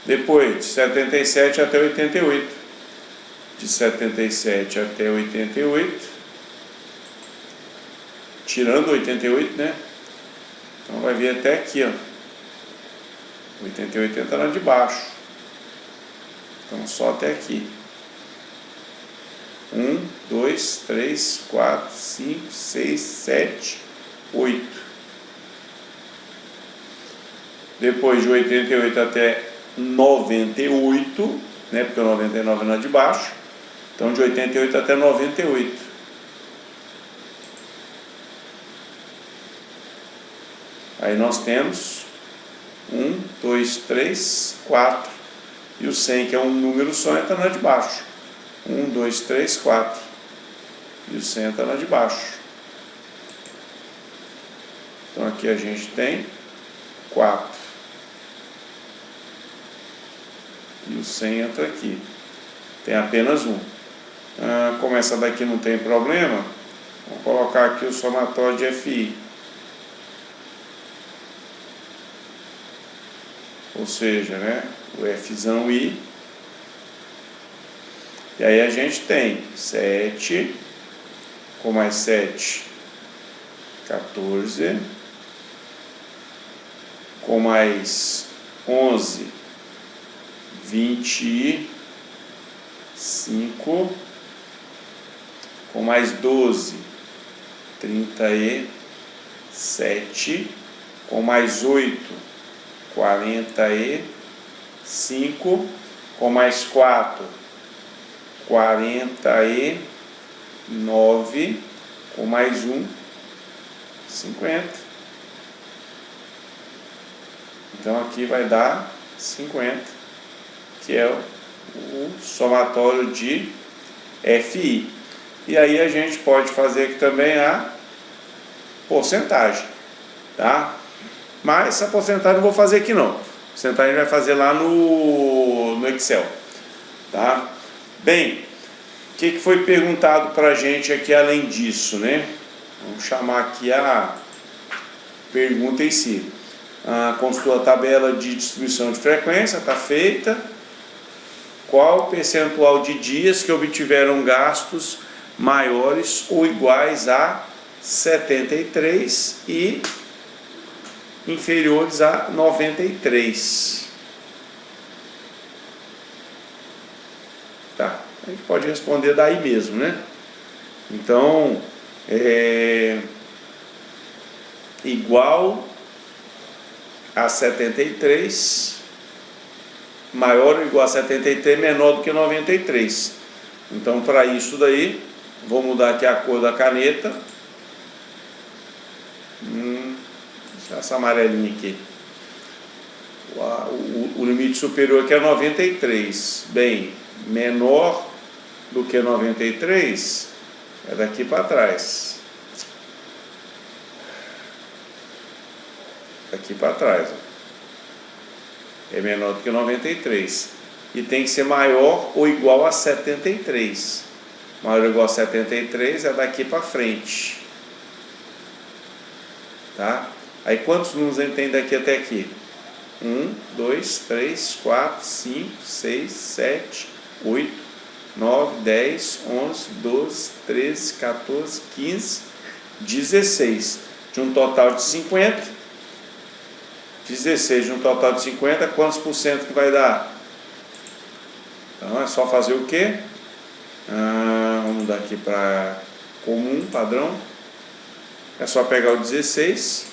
Depois, de 77 até 88. De 77 até 88. Tirando 88, né? Então vai vir até aqui, ó. 88 entra lá de baixo. Então só até aqui. 1, 2, 3, 4, 5, 6, 7, 8. Depois de 88 até 98, né? Porque o 99 é lá de baixo. Então de 88 até 98. Aí nós temos 1, 2, 3, 4. E o 100, que é um número só, entra lá de baixo. 1, 2, 3, 4. E o 100 entra lá de baixo. Então aqui a gente tem 4. E o 100 entra aqui. Tem apenas um. Como essa daqui não tem problema, vamos colocar aqui o somatório de FI. Ou seja, né, o Fzão I. E aí a gente tem 7, com mais 7, 14, com mais 11, 25, com mais 12, 37, com mais 8, 45, com mais 4, 49, com mais 1, 50. Então aqui vai dar 50, que é o somatório de FI. E aí a gente pode fazer aqui também a porcentagem, tá? Mas essa porcentagem eu não vou fazer aqui não. A porcentagem vai fazer lá no Excel, tá? Bem, o que foi perguntado para a gente aqui além disso, né? Vamos chamar aqui a pergunta em si. Consultou a tabela de distribuição de frequência, está feita. Qual o percentual de dias que obtiveram gastos maiores ou iguais a 73 e inferiores a 93? Tá, a gente pode responder daí mesmo, né? Então, igual a 73, maior ou igual a 73, menor do que 93. Então, para isso daí, vou mudar aqui a cor da caneta. Essa amarelinha aqui. O limite superior aqui é 93. Bem, menor do que 93 é daqui para trás. Daqui para trás. É menor do que 93. E tem que ser maior ou igual a 73. Maior ou igual a 73 é daqui para frente. Tá? Aí quantos números a gente tem daqui até aqui? 1, 2, 3, 4, 5, 6, 7, 8, 9, 10, 11, 12, 13, 14, 15, 16. De um total de 50. 16 de um total de 50, quantos por cento que vai dar? Então é só fazer o quê? Vamos mudar aqui para comum, padrão. É só pegar o 16,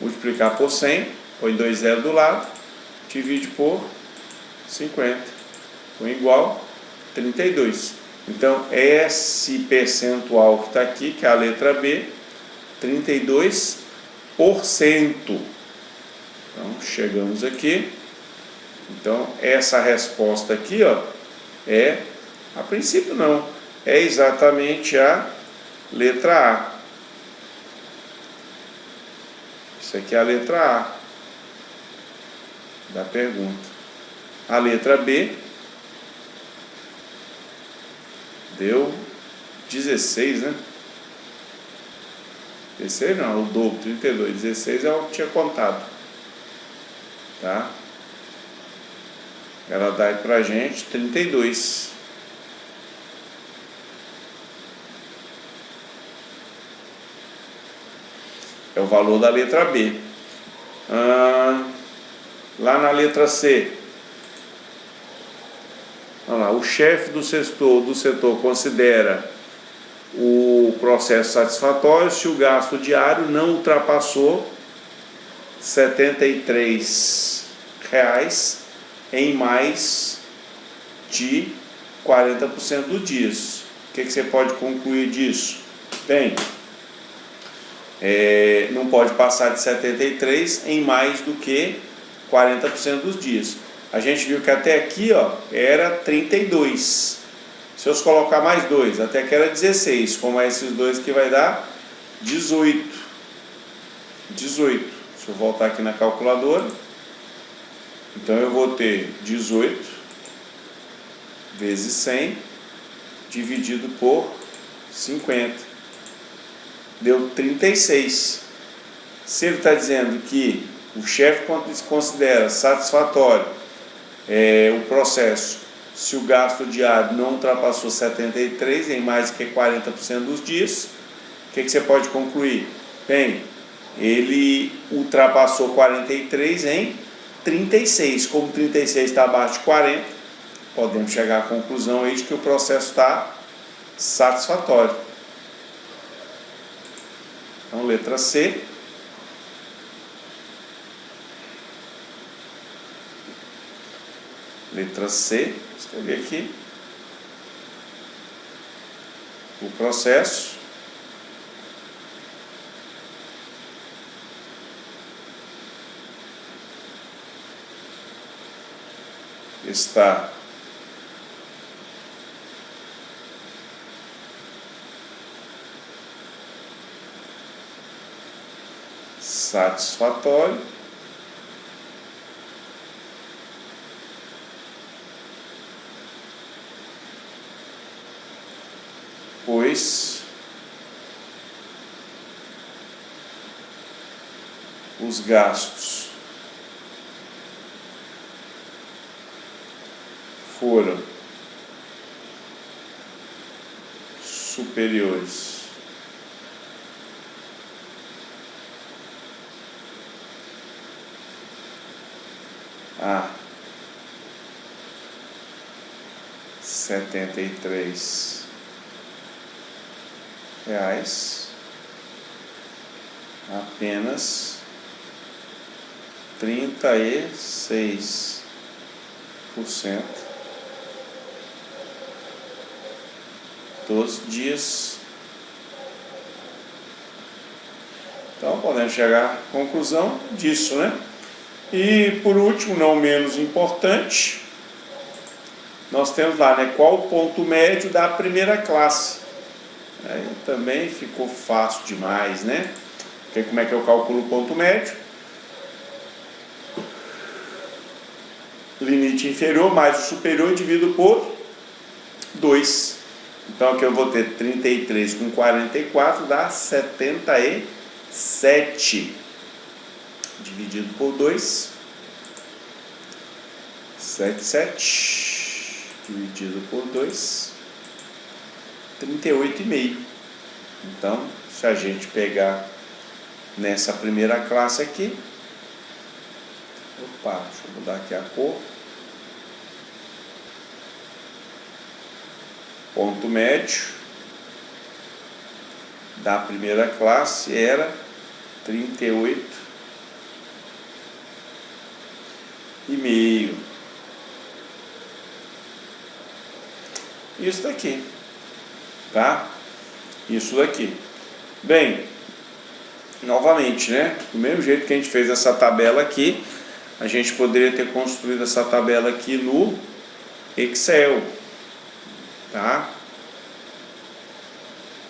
multiplicar por 100, põe 2 zeros do lado, divide por 50, põe igual 32. Então esse percentual que está aqui, que é a letra B, 32%. Então chegamos aqui. Então essa resposta aqui, ó, a princípio não, é exatamente a letra A. Isso aqui é a letra A da pergunta. A letra B deu 16, né? 16 não, o dobro, 32. 16 é o que tinha contado. Tá? Ela dá aí pra gente 32. É o valor da letra B. Lá na letra C, olha lá, o chefe do setor considera o processo satisfatório se o gasto diário não ultrapassou R$ 73 em mais de 40% dos dias. O que você pode concluir disso? Bem, não pode passar de 73 em mais do que 40% dos dias. A gente viu que até aqui, ó, era 32. Se eu colocar mais 2, até que era 16. Como é esses dois que vai dar? 18. 18. Se eu voltar aqui na calculadora, então eu vou ter 18 vezes 100 dividido por 50. Deu 36. Se ele está dizendo que o chefe considera satisfatório o processo se o gasto diário não ultrapassou 73 em mais do que 40% dos dias, o que você pode concluir? Bem, ele ultrapassou 43 em 36. Como 36 está abaixo de 40, podemos chegar à conclusão aí de que o processo está satisfatório. Então, letra C. Letra C, vou escrever aqui. O processo está satisfatório pois os gastos foram superiores a R$ 73, apenas 36% dos dias. Então podemos chegar à conclusão disso, né? E por último, não menos importante, nós temos lá, né, qual o ponto médio da primeira classe. Aí também ficou fácil demais, né? Porque como é que eu calculo o ponto médio? Limite inferior mais o superior dividido por 2. Então aqui eu vou ter 33 com 44 dá 77. Dividido por 2. 77 dividido por 2. 38,5. Então, se a gente pegar nessa primeira classe aqui, opa, deixa eu mudar aqui a cor. Ponto médio da primeira classe era 38,5. Isso daqui, tá? Isso daqui. Bem, novamente, né? Do mesmo jeito que a gente fez essa tabela aqui, a gente poderia ter construído essa tabela aqui no Excel, tá?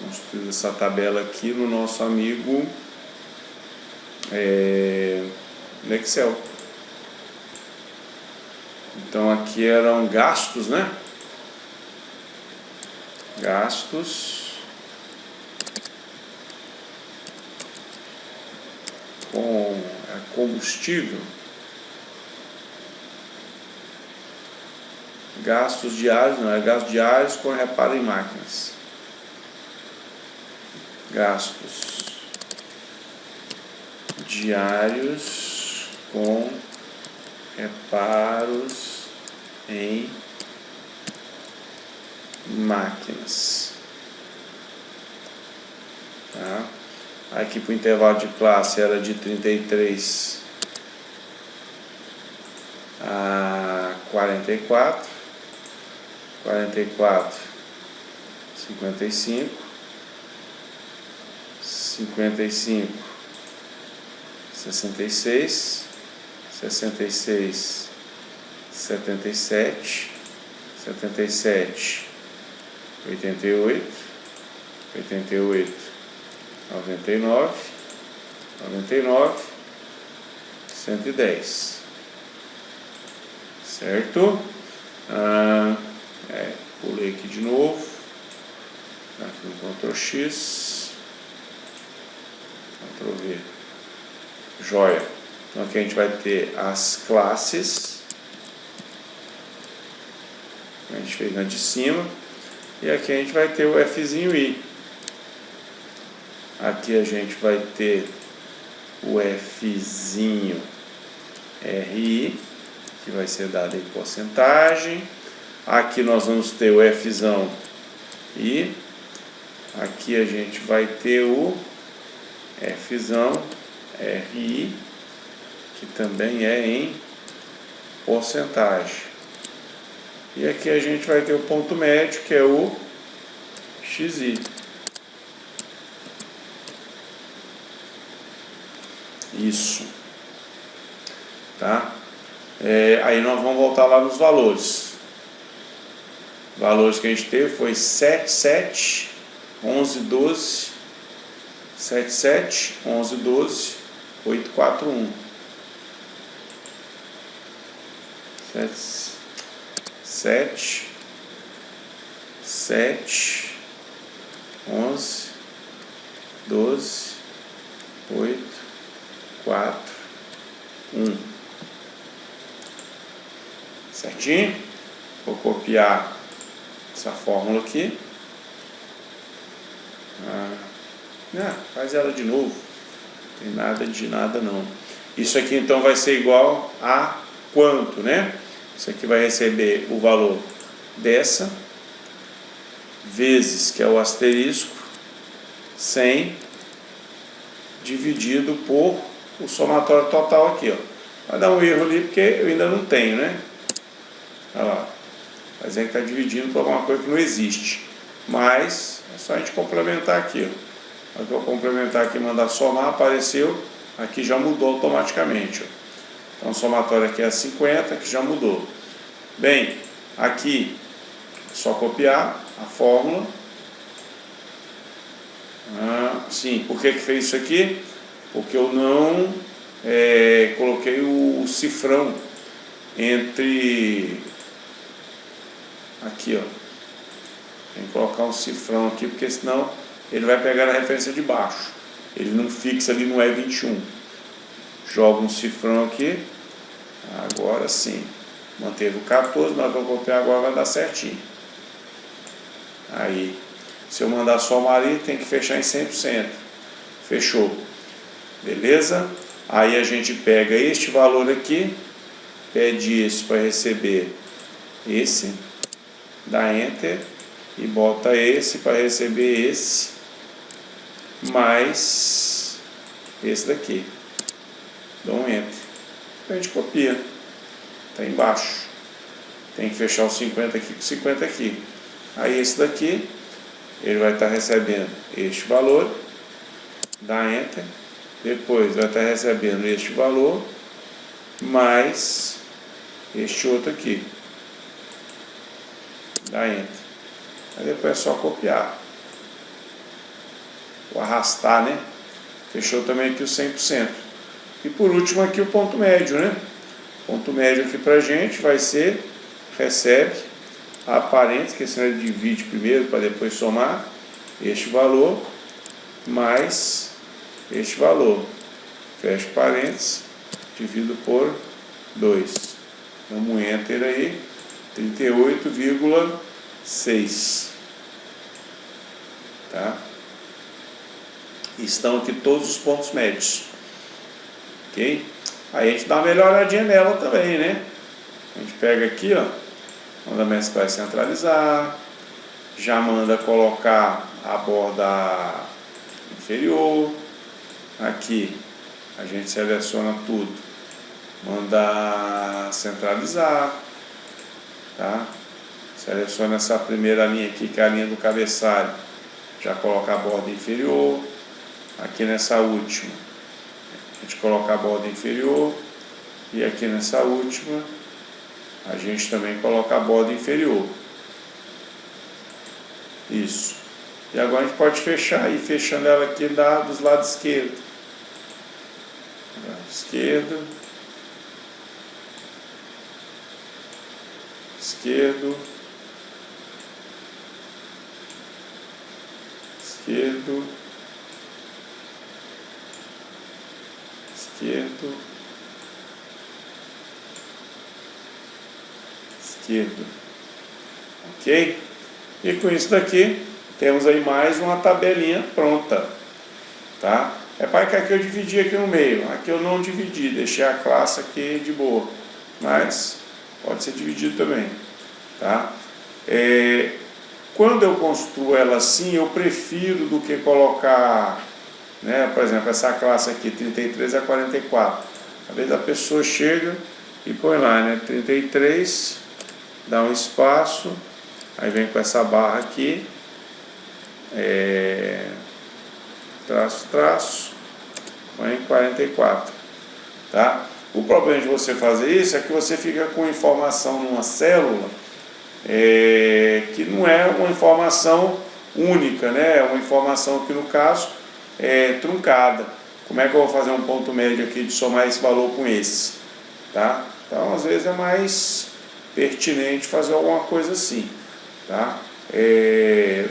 construída essa tabela aqui no nosso amigo no Excel. Então aqui eram gastos, né? Gastos com combustível. Gastos diários, não é gastos diários com reparo em máquinas. Gastos diários com reparos em máquinas. Tá? Aqui para o intervalo de classe era de 33 a 44, 44, 55, 55, 66, 66, 77, 77, 88, 88, 99, 99, 110. Certo? Pulei aqui de novo. Aqui no Ctrl X. Ctrl V. Joia. Então aqui a gente vai ter as classes. A gente fez na de cima. E aqui a gente vai ter o Fzinho I. Aqui a gente vai ter o Fzinho RI, que vai ser dado em porcentagem. Aqui nós vamos ter o Fzão I. Aqui a gente vai ter o Fzão RI, que também é em porcentagem. E aqui a gente vai ter o ponto médio, que é o XI. Isso. Tá? Aí nós vamos voltar lá nos valores. Valores que a gente teve foi 7, 7, 11, 12, 7, 7, 11, 12, 8, 4, 1. 7, 7, 11, 12, 8, 4, 1. Certinho? Vou copiar essa fórmula aqui. Faz ela de novo. Não tem nada de nada não. Isso aqui então vai ser igual a quanto, né? Isso aqui vai receber o valor dessa vezes, que é o asterisco, 100 dividido por o somatório total aqui, ó. Vai dar um erro ali porque eu ainda não tenho, né? Olha lá. Vai dizer que está dividindo por alguma coisa que não existe. Mas é só a gente complementar aqui, ó. Aqui eu complementar aqui, mandar somar, apareceu, aqui já mudou automaticamente, ó. Então o somatório aqui é 50, que já mudou. Bem, aqui é só copiar a fórmula. Sim, por que fez isso aqui? Porque eu não coloquei o cifrão entre aqui, ó. Tem que colocar um cifrão aqui, porque senão ele vai pegar na referência de baixo. Ele não fixa ali no E21. Joga um cifrão aqui. Agora sim. Manteve o 14, mas vou copiar agora, vai dar certinho. Aí, se eu mandar somar ali, tem que fechar em 100%. Fechou. Beleza? Aí a gente pega este valor aqui, pede esse para receber esse, dá Enter e bota esse para receber esse, mais esse daqui. Dá um Enter. A gente copia. Está embaixo. Tem que fechar o 50 aqui com 50 aqui. Aí esse daqui, ele vai estar recebendo este valor, dá Enter, depois vai estar recebendo este valor, mais este outro aqui, dá Enter. Aí depois é só copiar. o arrastar, né? Fechou também aqui o 100%. E por último aqui o ponto médio, né? Ponto médio aqui pra gente vai ser, recebe a parênteses, que senão ele divide primeiro para depois somar este valor, mais este valor. Fecha parênteses, divido por 2. Vamos enter aí, 38,6. Tá? Estão aqui todos os pontos médios. Ok? Aí a gente dá uma melhoradinha nela também, né? A gente pega aqui, ó, manda mesclar e centralizar, já manda colocar a borda inferior. Aqui a gente seleciona tudo, manda centralizar, tá? Seleciona essa primeira linha aqui, que é a linha do cabeçalho, já coloca a borda inferior. Aqui nessa última a gente coloca a borda inferior, e aqui nessa última a gente também coloca a borda inferior. Isso. E agora a gente pode fechar, e fechando ela aqui dos lados esquerdo. Lado esquerdo. Esquerdo. Esquerdo. Esquerdo. Esquerdo. Ok? E com isso daqui, temos aí mais uma tabelinha pronta. Tá? Repare que aqui eu dividi aqui no meio. Aqui eu não dividi, deixei a classe aqui de boa. Mas pode ser dividido também. Tá? Quando eu construo ela assim, eu prefiro do que colocar, né, por exemplo, essa classe aqui, 33 a 44. Às vezes a pessoa chega e põe lá, né, 33, dá um espaço, aí vem com essa barra aqui, traço, traço, põe 44. Tá? O problema de você fazer isso é que você fica com informação numa célula que não é uma informação única, né? É uma informação que no caso é truncada. Como é que eu vou fazer um ponto médio aqui de somar esse valor com esse? Tá? Então às vezes é mais pertinente fazer alguma coisa assim. Tá?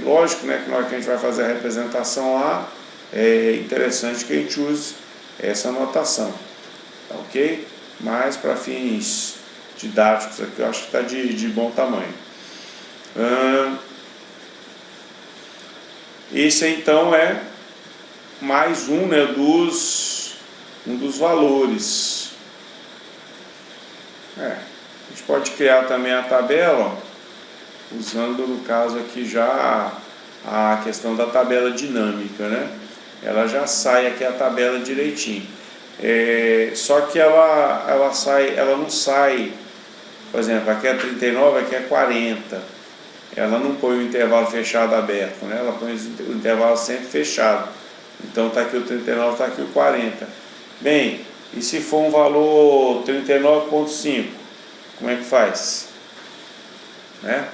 Lógico, né, que na hora que a gente vai fazer a representação lá, é interessante que a gente use essa notação. Tá, ok? Mas para fins didáticos aqui eu acho que está de bom tamanho. Esse então é mais um, né, um dos valores. A gente pode criar também a tabela, ó, usando no caso aqui já a questão da tabela dinâmica, né? Ela já sai aqui a tabela direitinho. Só que ela não sai, por exemplo, aqui é 39, aqui é 40. Ela não põe o intervalo fechado aberto, né? Ela põe o intervalo sempre fechado. Então está aqui o 39, está aqui o 40. Bem, e se for um valor 39,5, como é que faz? Né?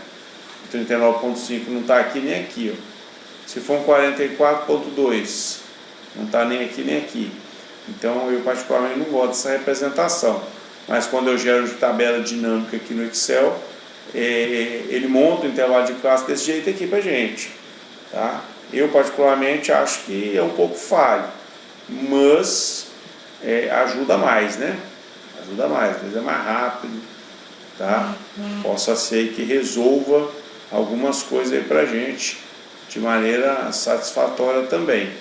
39,5 não está aqui nem aqui, ó. Se for um 44,2, não está nem aqui nem aqui. Então eu particularmente não gosto dessa representação. Mas quando eu gero de tabela dinâmica aqui no Excel, ele monta o intervalo de classe desse jeito aqui pra gente. Tá? Eu particularmente acho que é um pouco falho, mas ajuda mais, né? Ajuda mais, às vezes é mais rápido. Tá? Possa ser que resolva algumas coisas aí pra gente de maneira satisfatória também.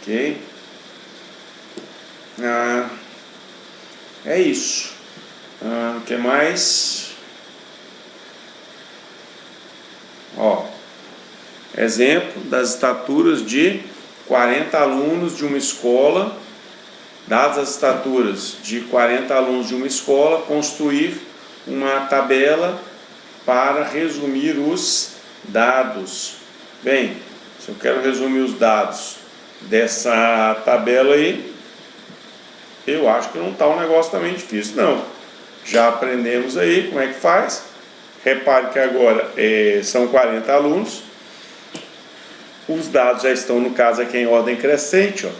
Ok? É isso. O que mais? Ó, exemplo das estaturas de 40 alunos de uma escola. Dadas as estaturas de 40 alunos de uma escola, construir uma tabela para resumir os dados. Bem, se eu quero resumir os dados dessa tabela aí, eu acho que não está um negócio também difícil, não. Já aprendemos aí como é que faz. Repare que agora são 40 alunos. Os dados já estão, no caso aqui, em ordem crescente, ó.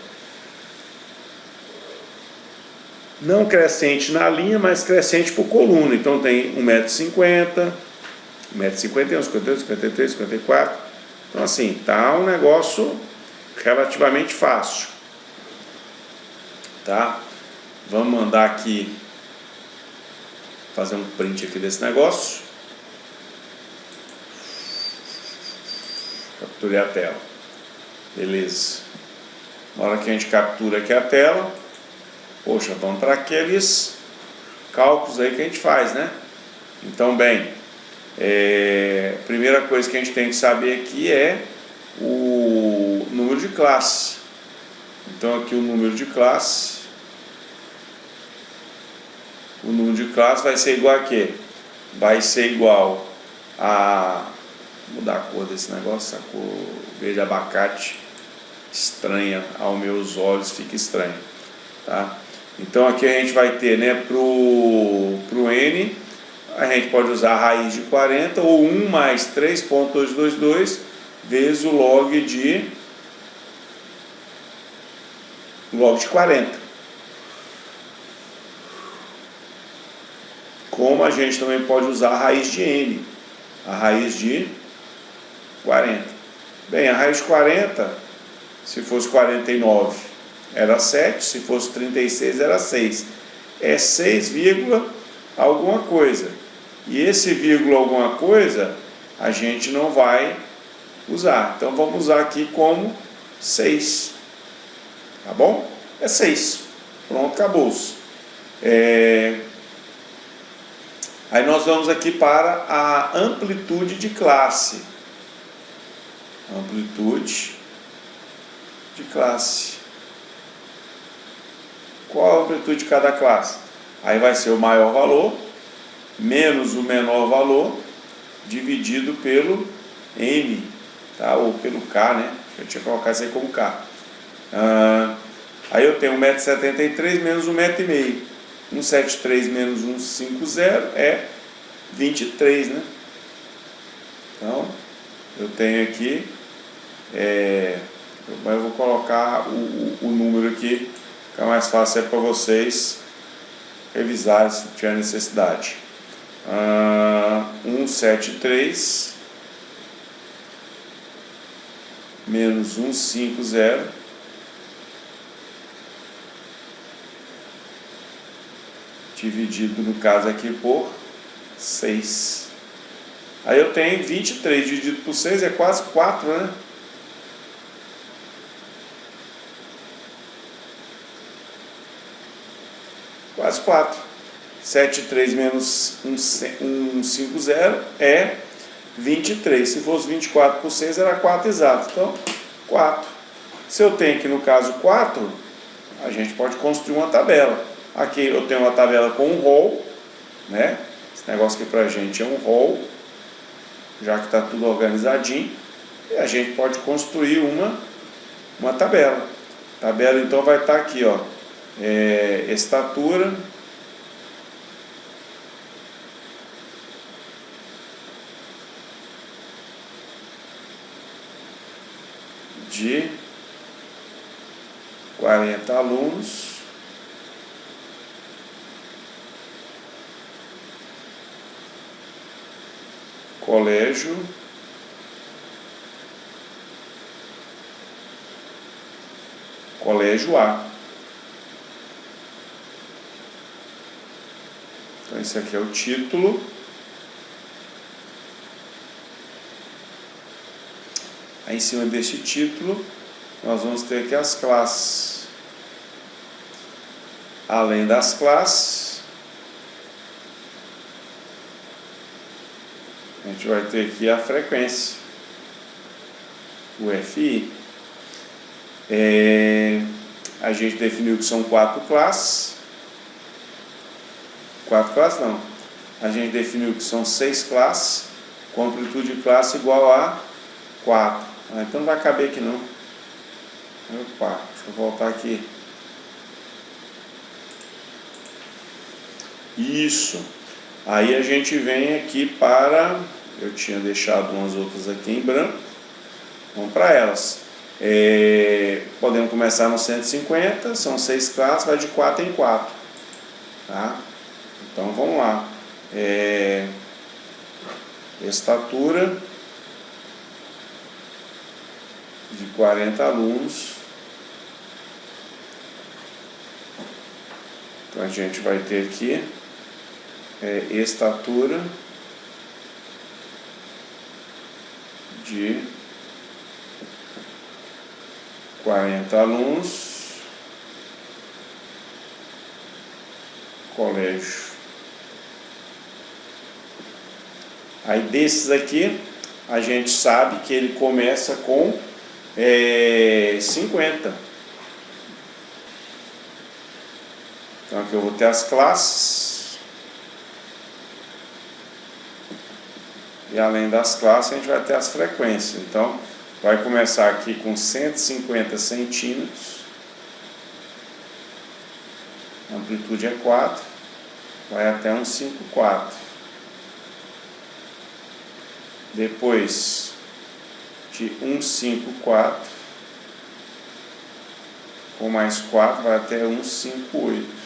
Não crescente na linha, mas crescente por coluna. Então tem 1,50 m, 1,51 m, 52, 53, 54. Então assim, tá um negócio relativamente fácil. Tá? Vamos mandar aqui, fazer um print aqui desse negócio. Capturei a tela. Beleza. Na hora que a gente captura aqui a tela, poxa, vamos para aqueles cálculos aí que a gente faz, né? Então, bem, primeira coisa que a gente tem que saber aqui é o número de classe. Então, aqui o número de classe. O número de classe vai ser igual a quê? Vai ser igual a... Vou mudar a cor desse negócio, a cor verde abacate. Estranha aos meus olhos, fica estranho. Tá? Então aqui a gente vai ter, né, pro N, a gente pode usar a raiz de 40 ou 1 mais 3,222 vezes o log de 40. Como a gente também pode usar a raiz de N, a raiz de 40. Bem, a raiz de 40, se fosse 49, era 7, se fosse 36, era 6. É 6, alguma coisa. E esse vírgula alguma coisa, a gente não vai usar. Então, vamos usar aqui como 6. Tá bom? É 6. Pronto, acabou-se. Aí nós vamos aqui para a amplitude de classe. Amplitude de classe. Qual a amplitude de cada classe? Aí vai ser o maior valor menos o menor valor dividido pelo M, tá? Ou pelo K, né? Eu tinha que colocar isso aí como K. Aí eu tenho 1,73 m menos 1,5 m. 173 menos 150 é 23, né? Então, eu tenho aqui, mas eu vou colocar o número aqui, fica mais fácil para vocês revisarem se tiver necessidade. 173 menos 150 dividido, no caso aqui, por 6. Aí eu tenho 23 dividido por 6 é quase 4, né? Quase 4. 73 menos 150 é 23. Se fosse 24 por 6 era 4 exato. Então, 4. Se eu tenho aqui no caso 4, a gente pode construir uma tabela. Aqui eu tenho uma tabela com um rol, né? Esse negócio aqui pra gente é um rol, já que está tudo organizadinho. E a gente pode construir uma tabela. A tabela então vai estar aqui, ó. Estatura de 40 alunos colégio A. Então esse aqui é o título. Aí em cima deste título nós vamos ter aqui as classes. Além das classes, a gente vai ter aqui a frequência, o FI. A gente definiu que são 4 classes. 4 classes não. A gente definiu que são 6 classes, com amplitude de classe igual a 4. Então não vai caber aqui não. Opa, deixa eu voltar aqui. Isso. Aí a gente vem aqui para... Eu tinha deixado umas outras aqui em branco. Vamos para elas. Podemos começar no 150, são 6 classes, vai de 4 em 4. Tá? Então vamos lá. Estatura de 40 alunos. Então a gente vai ter aqui estatura de 40 alunos, colégio. Aí desses aqui, a gente sabe que ele começa com 50. Então aqui eu vou ter as classes. E além das classes, a gente vai ter as frequências. Então, vai começar aqui com 150 centímetros. A amplitude é 4. Vai até 154. Depois de 154, com mais 4, vai até 158.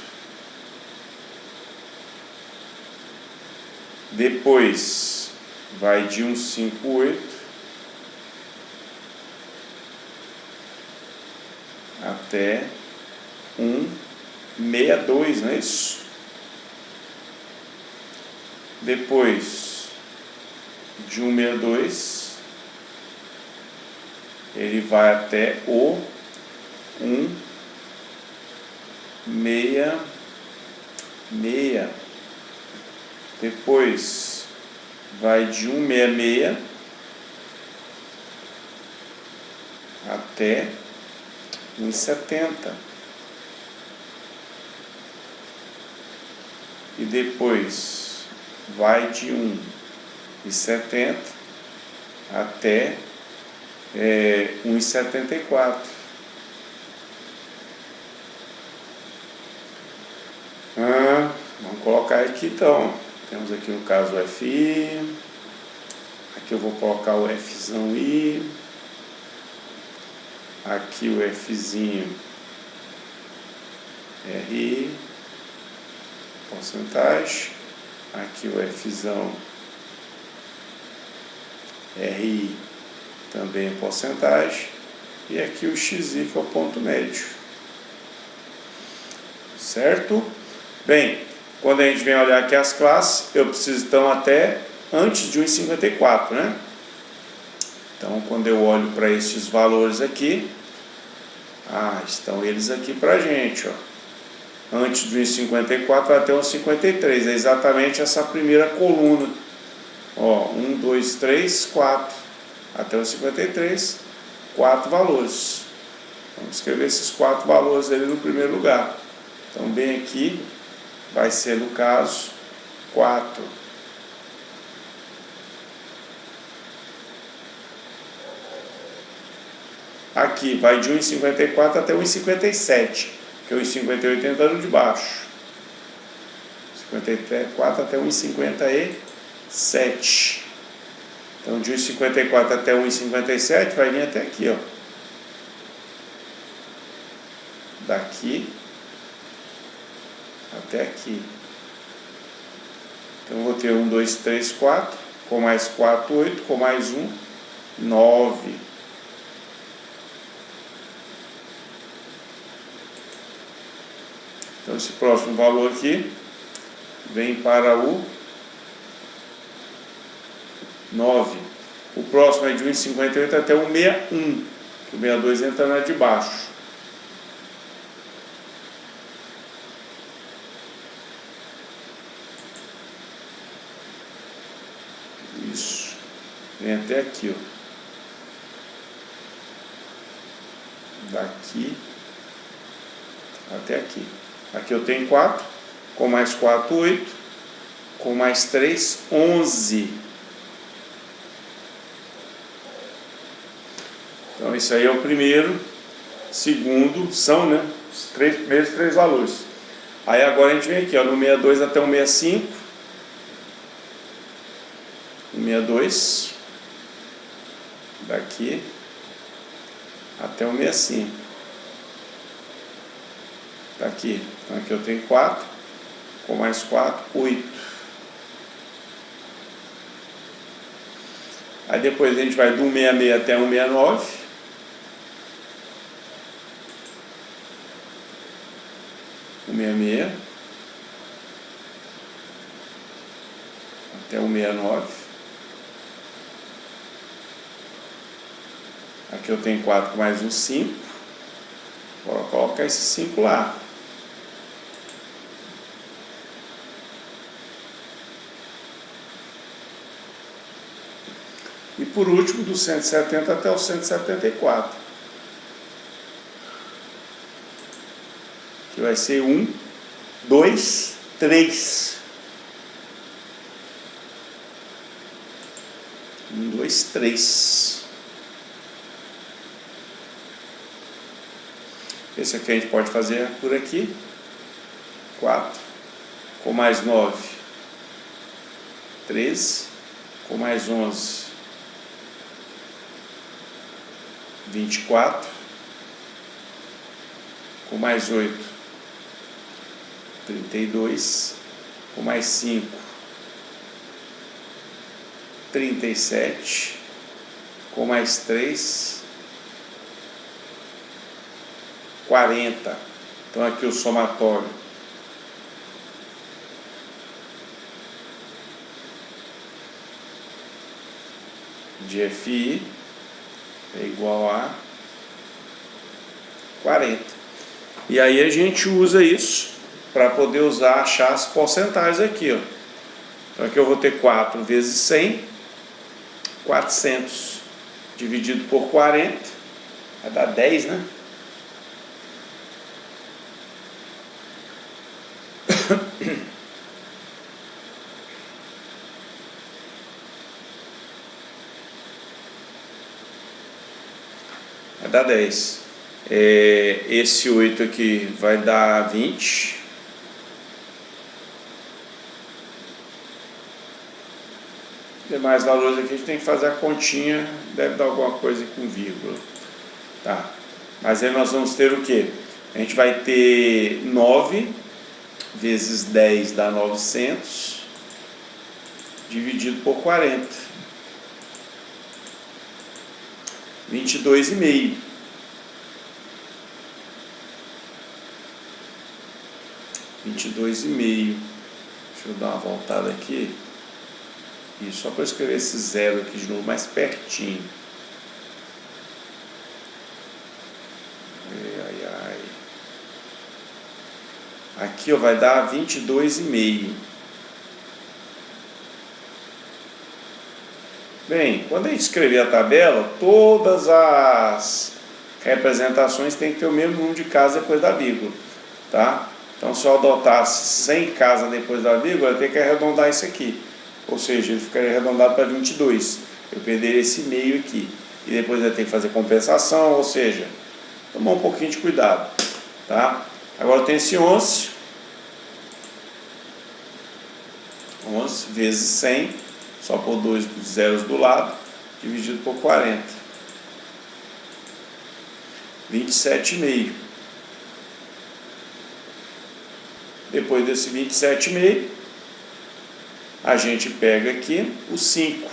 Depois vai de 158 até 162, não é isso? Depois de 162, ele vai até o 166. Depois vai de 166 até 170. E depois vai de 1,70 até 1,74. Vamos colocar aqui então. Temos aqui no caso o FI. Aqui eu vou colocar o Fzão I. Aqui o Fzinho RI. Porcentagem. Aqui o Fzão RI, também em porcentagem, e aqui o XI, que é o ponto médio. Certo? Bem, quando a gente vem olhar aqui as classes, eu preciso então até antes de 1,54, né? Então, quando eu olho para estes valores aqui, estão eles aqui para a gente, ó. Antes de 1,54 vai até 1,53, é exatamente essa primeira coluna. 1, 2, 3, 4, até o 53, 4 valores. Vamos escrever esses 4 valores ali no primeiro lugar. Então, bem aqui, vai ser, no caso, 4. Aqui, vai de 1,54 até 1,57, que o 1,58 entrando de baixo. 54 até 1,57. Então, de 1,54 até 1,57 vai vir até aqui, ó. Daqui até aqui. Então, eu vou ter 1, 2, 3, 4, com mais 4, 8, com mais 1, 9. Então, esse próximo valor aqui vem para o 9. O próximo é de 1,58 até 1,61, que o 62 entra na de baixo. Isso. Vem até aqui, ó. Daqui até aqui. Aqui eu tenho 4, com mais 4, 8, com mais 3, 11. Então, isso aí é o primeiro, segundo, são, né, os primeiros 3 valores. Aí agora a gente vem aqui, ó, no 62 até o 65, 62, daqui até o 65. Tá aqui. Então aqui eu tenho 4, com mais 4, 8. Aí depois a gente vai do 166 até 169. Até 169. Aqui eu tenho 4 com mais um 5. Vou colocar esse 5 lá. E por último, do 170 até o 174. Que vai ser 1, 2, 3. 1, 2, 3. Esse aqui a gente pode fazer por aqui. 4. Com mais 9. 13. Com mais 11. 24. Com mais 8. 32. Com mais 5. 37. Com mais 3. 40. Então aqui o somatório de FI é igual a 40. E aí a gente usa isso para poder achar as porcentagens aqui, ó. Então aqui eu vou ter 4 vezes 100, 400 dividido por 40, vai dar 10, né? Vai dar 10. Esse 8 aqui vai dar 20. Demais valores aqui a gente tem que fazer a continha, deve dar alguma coisa com vírgula. Tá. Mas aí nós vamos ter o quê? A gente vai ter 9 vezes 10 dá 900, dividido por 40. 22,5. 22,5. Deixa eu dar uma voltada aqui. E só para escrever esse zero aqui de novo mais pertinho. Aqui ó, vai dar 22,5. Bem, quando a gente escrever a tabela, todas as representações têm que ter o mesmo número de casas depois da vírgula, tá? Então, se eu adotasse 100 casas depois da vírgula, eu tenho que arredondar isso aqui. Ou seja, ele ficaria arredondado para 22. Eu perderia esse meio aqui. E depois eu tenho que fazer compensação, ou seja, tomar um pouquinho de cuidado, tá? Agora eu tenho esse 11. 11 vezes 100, só por 2 zeros do lado, dividido por 40. 27,5. Depois desse 27,5, a gente pega aqui o 5.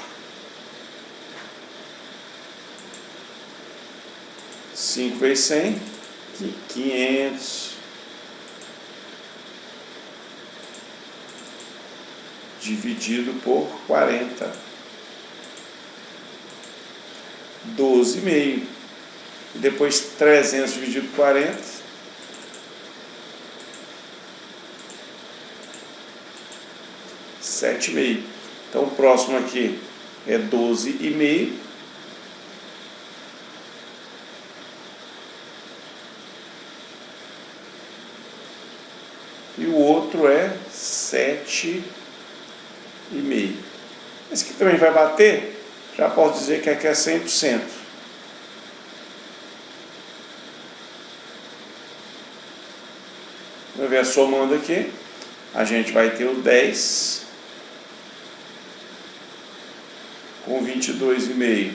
5 vezes 100, 500. Dividido por 40. 12,5. Depois 300 dividido por 40. 7,5. Então o próximo aqui é 12,5. E o outro é 7,5. Esse aqui também vai bater, já posso dizer que aqui é 100%. Vamos ver, somando aqui, a gente vai ter o 10 com 22,5.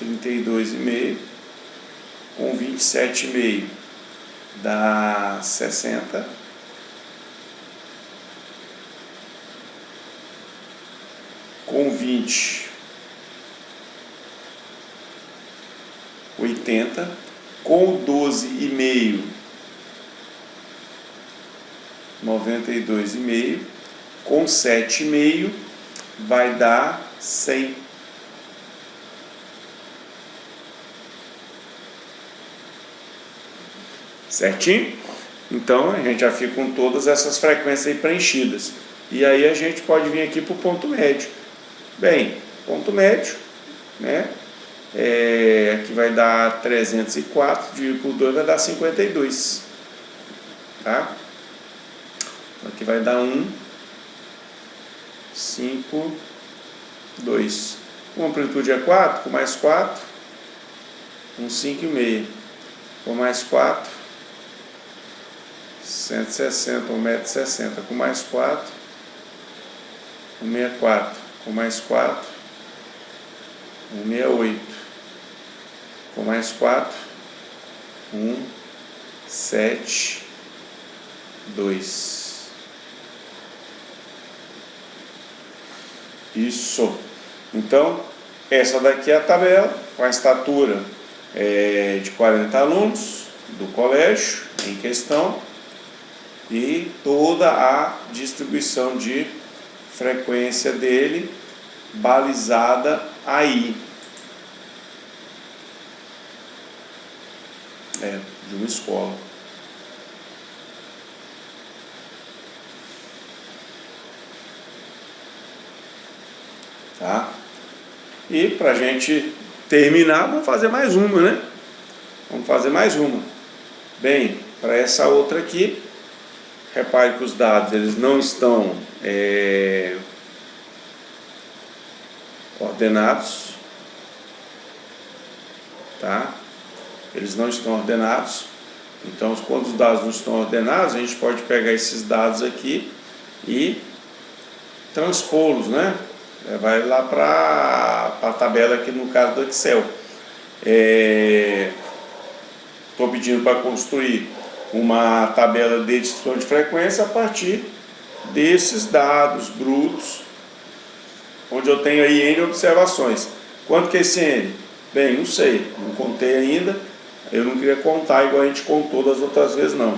32,5 com 27,5 dá 60. Com 20, 80. Com 12,5, 92,5. Com 7,5 vai dar 100. Certinho? Então a gente já fica com todas essas frequências aí preenchidas. E aí a gente pode vir aqui para o ponto médio. Bem, ponto médio, né? Aqui vai dar 304, dividido por 2 vai dar 52. Tá? Aqui vai dar 1, 5, 2. Com amplitude é 4, com mais 4, 5,5. Com mais 4, 160, 1,60 m. Com mais 4, 1,64. Com mais 4, 1,68. Com mais 4, 1,72. Isso. Então, essa daqui é a tabela com a estatura de 40 alunos do colégio em questão e toda a distribuição de frequência dele balizada aí. De uma escola. Tá? E para a gente terminar, vamos fazer mais uma, né? Vamos fazer mais uma. Bem, para essa outra aqui, repare que os dados eles não estão ordenados, tá? Eles não estão ordenados. Então, quando os dados não estão ordenados, a gente pode pegar esses dados aqui e transpô-los, né? Vai lá para a tabela aqui no caso do Excel. Estou pedindo para construir uma tabela de distribuição de frequência a partir desses dados brutos, onde eu tenho aí N observações. Quanto que é esse N? Bem, não sei, não contei ainda. Eu não queria contar igual a gente contou das outras vezes, não.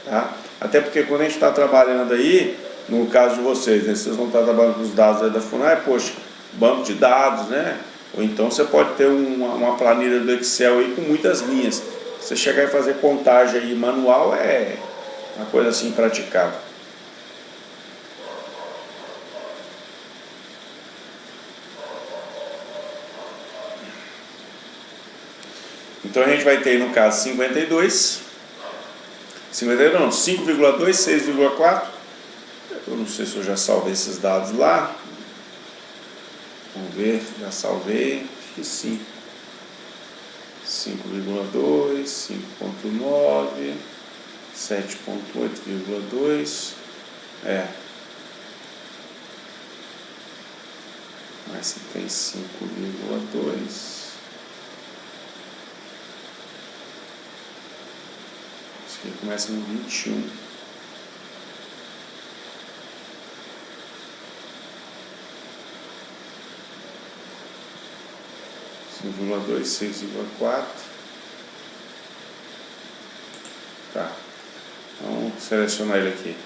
Tá? Até porque quando a gente está trabalhando aí, no caso de vocês, né, vocês vão estar trabalhando com os dados aí da FUNAI, poxa, banco de dados, né? Ou então você pode ter uma planilha do Excel aí com muitas linhas. Você chegar e fazer contagem aí manual é uma coisa assim praticável. Então a gente vai ter no caso 52 não, 5,2, 6,4. Eu não sei se eu já salvei esses dados lá. Vamos ver, já salvei, acho que sim. 5,2, 5,9, 7,8,2. Mas se tem 5,2. Ele começa no 21. (5,2, 6,4). Tá. Vamos selecionar ele aqui.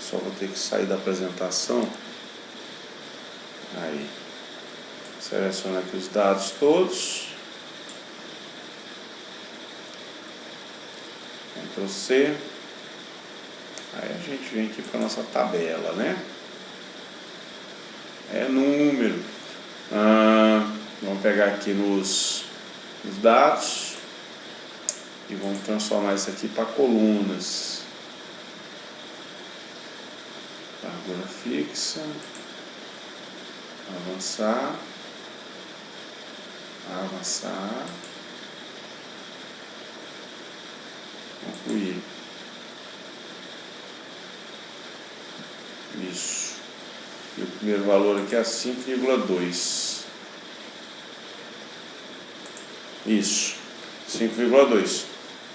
Só vou ter que sair da apresentação. Aí. Seleciona aqui os dados todos. Ctrl C. Aí a gente vem aqui para a nossa tabela, né? Número. Vamos pegar aqui nos dados e vamos transformar isso aqui para colunas. Largura fixa. Avançar. Avançar. Concluir. Isso. E o primeiro valor aqui é 5,2. Isso, 5,2.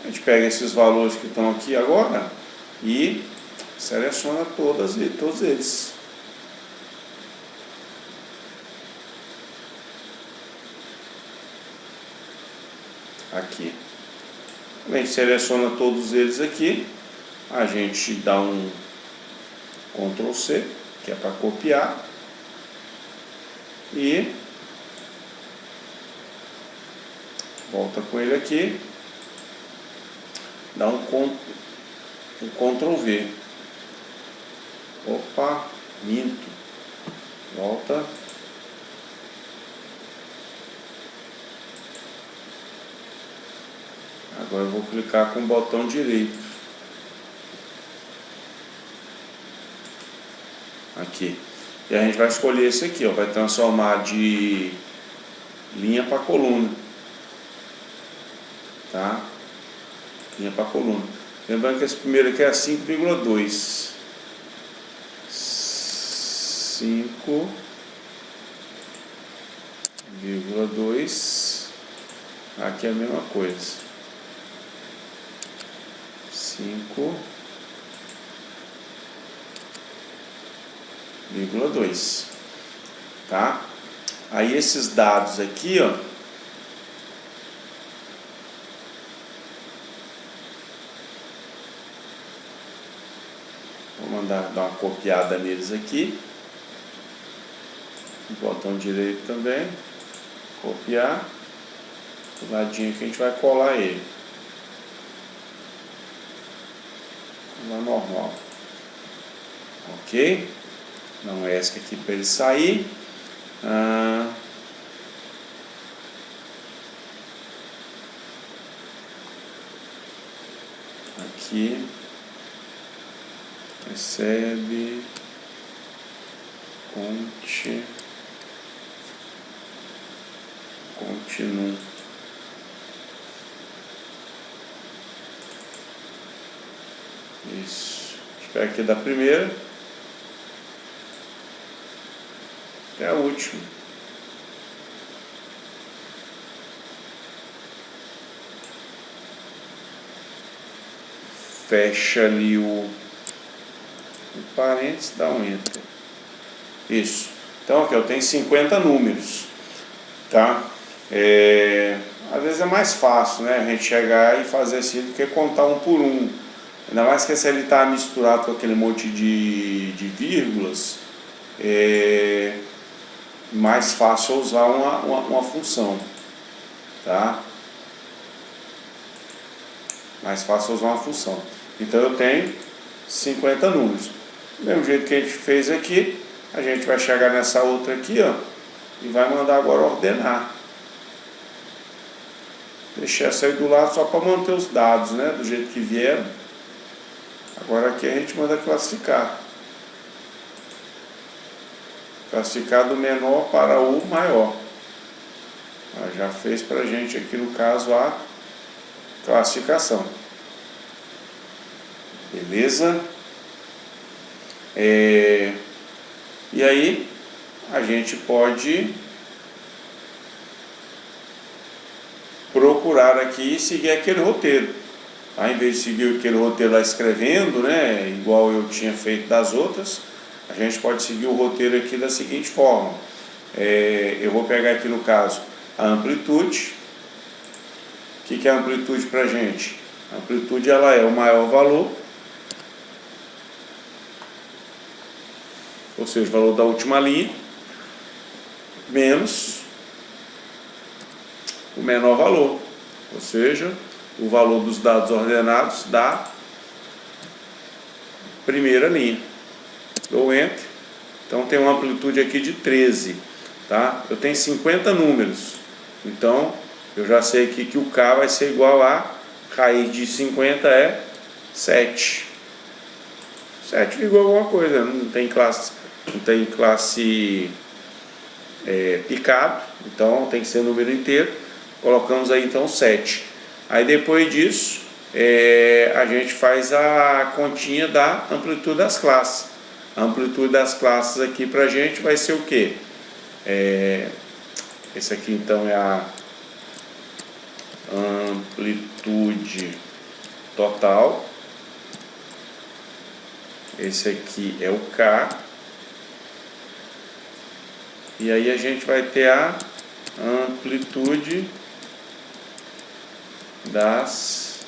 A gente pega esses valores que estão aqui agora e seleciona todos eles. Aqui. A gente seleciona todos eles aqui. A gente dá um Ctrl C, que é para copiar. E volta com ele aqui. Dá um Ctrl V. Opa, minto. Volta. Agora eu vou clicar com o botão direito. Aqui. E a gente vai escolher esse aqui, ó. Vai transformar de linha para coluna. Tá? Linha para coluna. Lembrando que esse primeiro aqui é 5,2. 5,2. Aqui é a mesma coisa. 5,2. Tá? Aí esses dados aqui, ó, vou mandar dar uma copiada neles aqui. Botão direito também, copiar. Do ladinho que a gente vai colar ele. Colar normal. Ok? Não é esse aqui para ele sair. Aqui. Recebe. Continua. Isso. Espera aqui da primeira. É a última. Fecha ali o parênteses, dá um enter. Isso. Então aqui eu tenho 50 números. Tá? Às vezes é mais fácil, né, a gente chegar e fazer assim do que contar um por um. Ainda mais que se ele está misturado com aquele monte de vírgulas, é mais fácil usar uma função. Tá? Mais fácil usar uma função. Então eu tenho 50 números. Do mesmo jeito que a gente fez aqui, a gente vai chegar nessa outra aqui, ó, e vai mandar agora ordenar. Deixei essa aí do lado só para manter os dados, né, do jeito que vieram. Agora aqui a gente manda classificar. Classificar do menor para o maior. Já fez para a gente aqui no caso a classificação. Beleza? E aí a gente pode procurar aqui e seguir aquele roteiro. Ao invés de seguir aquele roteiro lá escrevendo, né, igual eu tinha feito das outras, a gente pode seguir o roteiro aqui da seguinte forma. Eu vou pegar aqui no caso a amplitude. O que é a amplitude para a gente? A amplitude ela é o maior valor, ou seja, o valor da última linha, menos o menor valor, ou seja, o valor dos dados ordenados da primeira linha. Dou Enter. Então tem uma amplitude aqui de 13. Tá? Eu tenho 50 números. Então eu já sei aqui que o K vai ser igual a raiz de 50 é 7. 7 igual a alguma coisa. Não tem classe picado. Então tem que ser número inteiro. Colocamos aí então 7. Aí depois disso a gente faz a continha da amplitude das classes. A amplitude das classes aqui para a gente vai ser o quê? Esse aqui então é a amplitude total. Esse aqui é o K. E aí a gente vai ter a amplitude das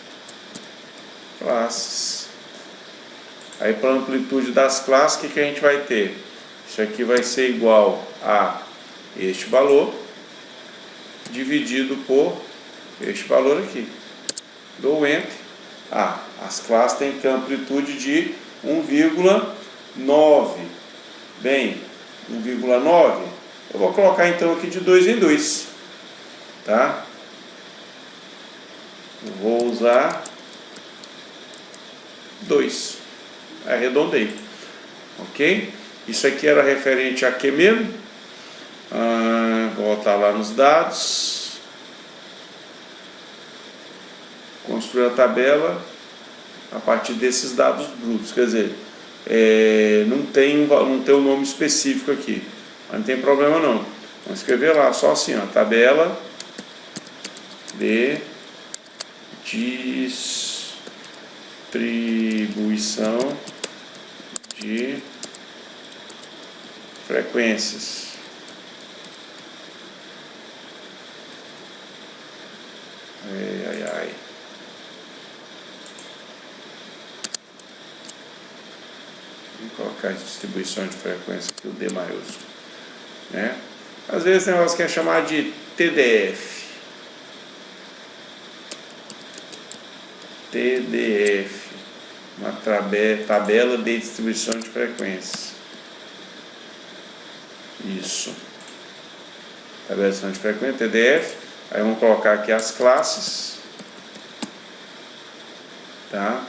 classes. Aí para a amplitude das classes, o que a gente vai ter? Isso aqui vai ser igual a este valor dividido por este valor aqui. Dou Enter. As classes têm amplitude de 1,9. Bem, 1,9. Eu vou colocar então aqui de 2 em 2. Tá? Eu vou usar 2. Arredondei. Ok? Isso aqui era referente a que mesmo? Vou voltar lá nos dados. Construir a tabela a partir desses dados brutos. Quer dizer, não tem um nome específico aqui. Mas não tem problema não. Vamos escrever lá, só assim, ó, tabela de distribuição de frequências. Ai. Vou colocar a distribuição de frequência aqui, o D maiúsculo. Né? Às vezes o negócio quer chamar de TDF. TDF, uma tabela de distribuição de frequências. Isso. Tabela de distribuição de frequência, TDF. Aí vamos colocar aqui as classes. Tá?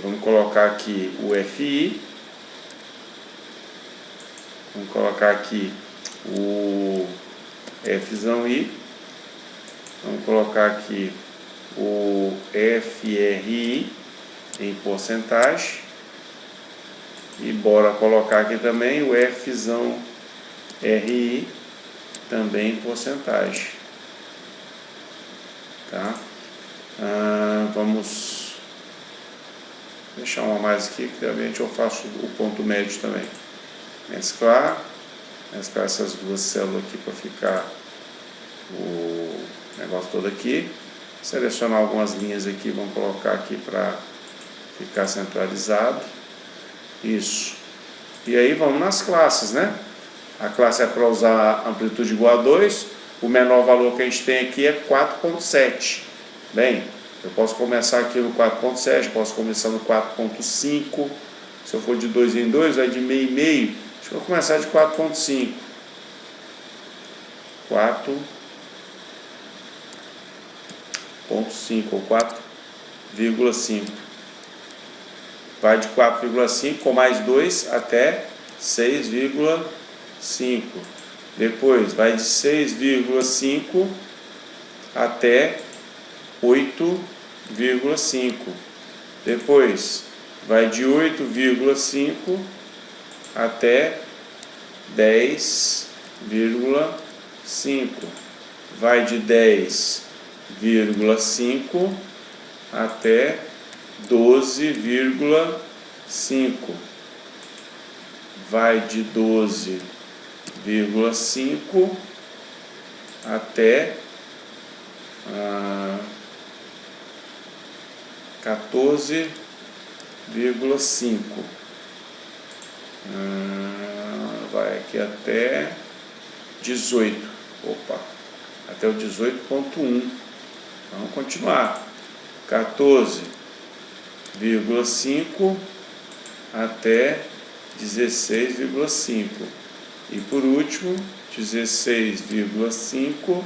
Vamos colocar aqui o FI. Vamos colocar aqui o F'I. Vamos colocar aqui o FRI em porcentagem. E bora colocar aqui também o F'RI também em porcentagem. Tá? Vamos deixar uma mais aqui, que realmente eu faço o ponto médio também. Mesclar essas duas células aqui para ficar o negócio todo aqui. Selecionar algumas linhas aqui, vamos colocar aqui para ficar centralizado. Isso. E aí vamos nas classes, né? A classe é para usar amplitude igual a 2. O menor valor que a gente tem aqui é 4,7. Bem, eu posso começar aqui no 4,7, posso começar no 4,5. Se eu for de 2 em 2, vai de meio em meio. Acho que eu vou começar de 4,5. 4,5 ou 4,5. Vai de 4,5 com mais 2 até 6,5. Depois vai de 6,5 até 8,5. Depois vai de 8,5 até 10,5. Vai de 10,5 até 12,5. Vai de 12,5 até 14,5. Vai aqui até 18. Opa, até o 18,1. Vamos continuar. 14,5 até 16,5. E por último, 16,5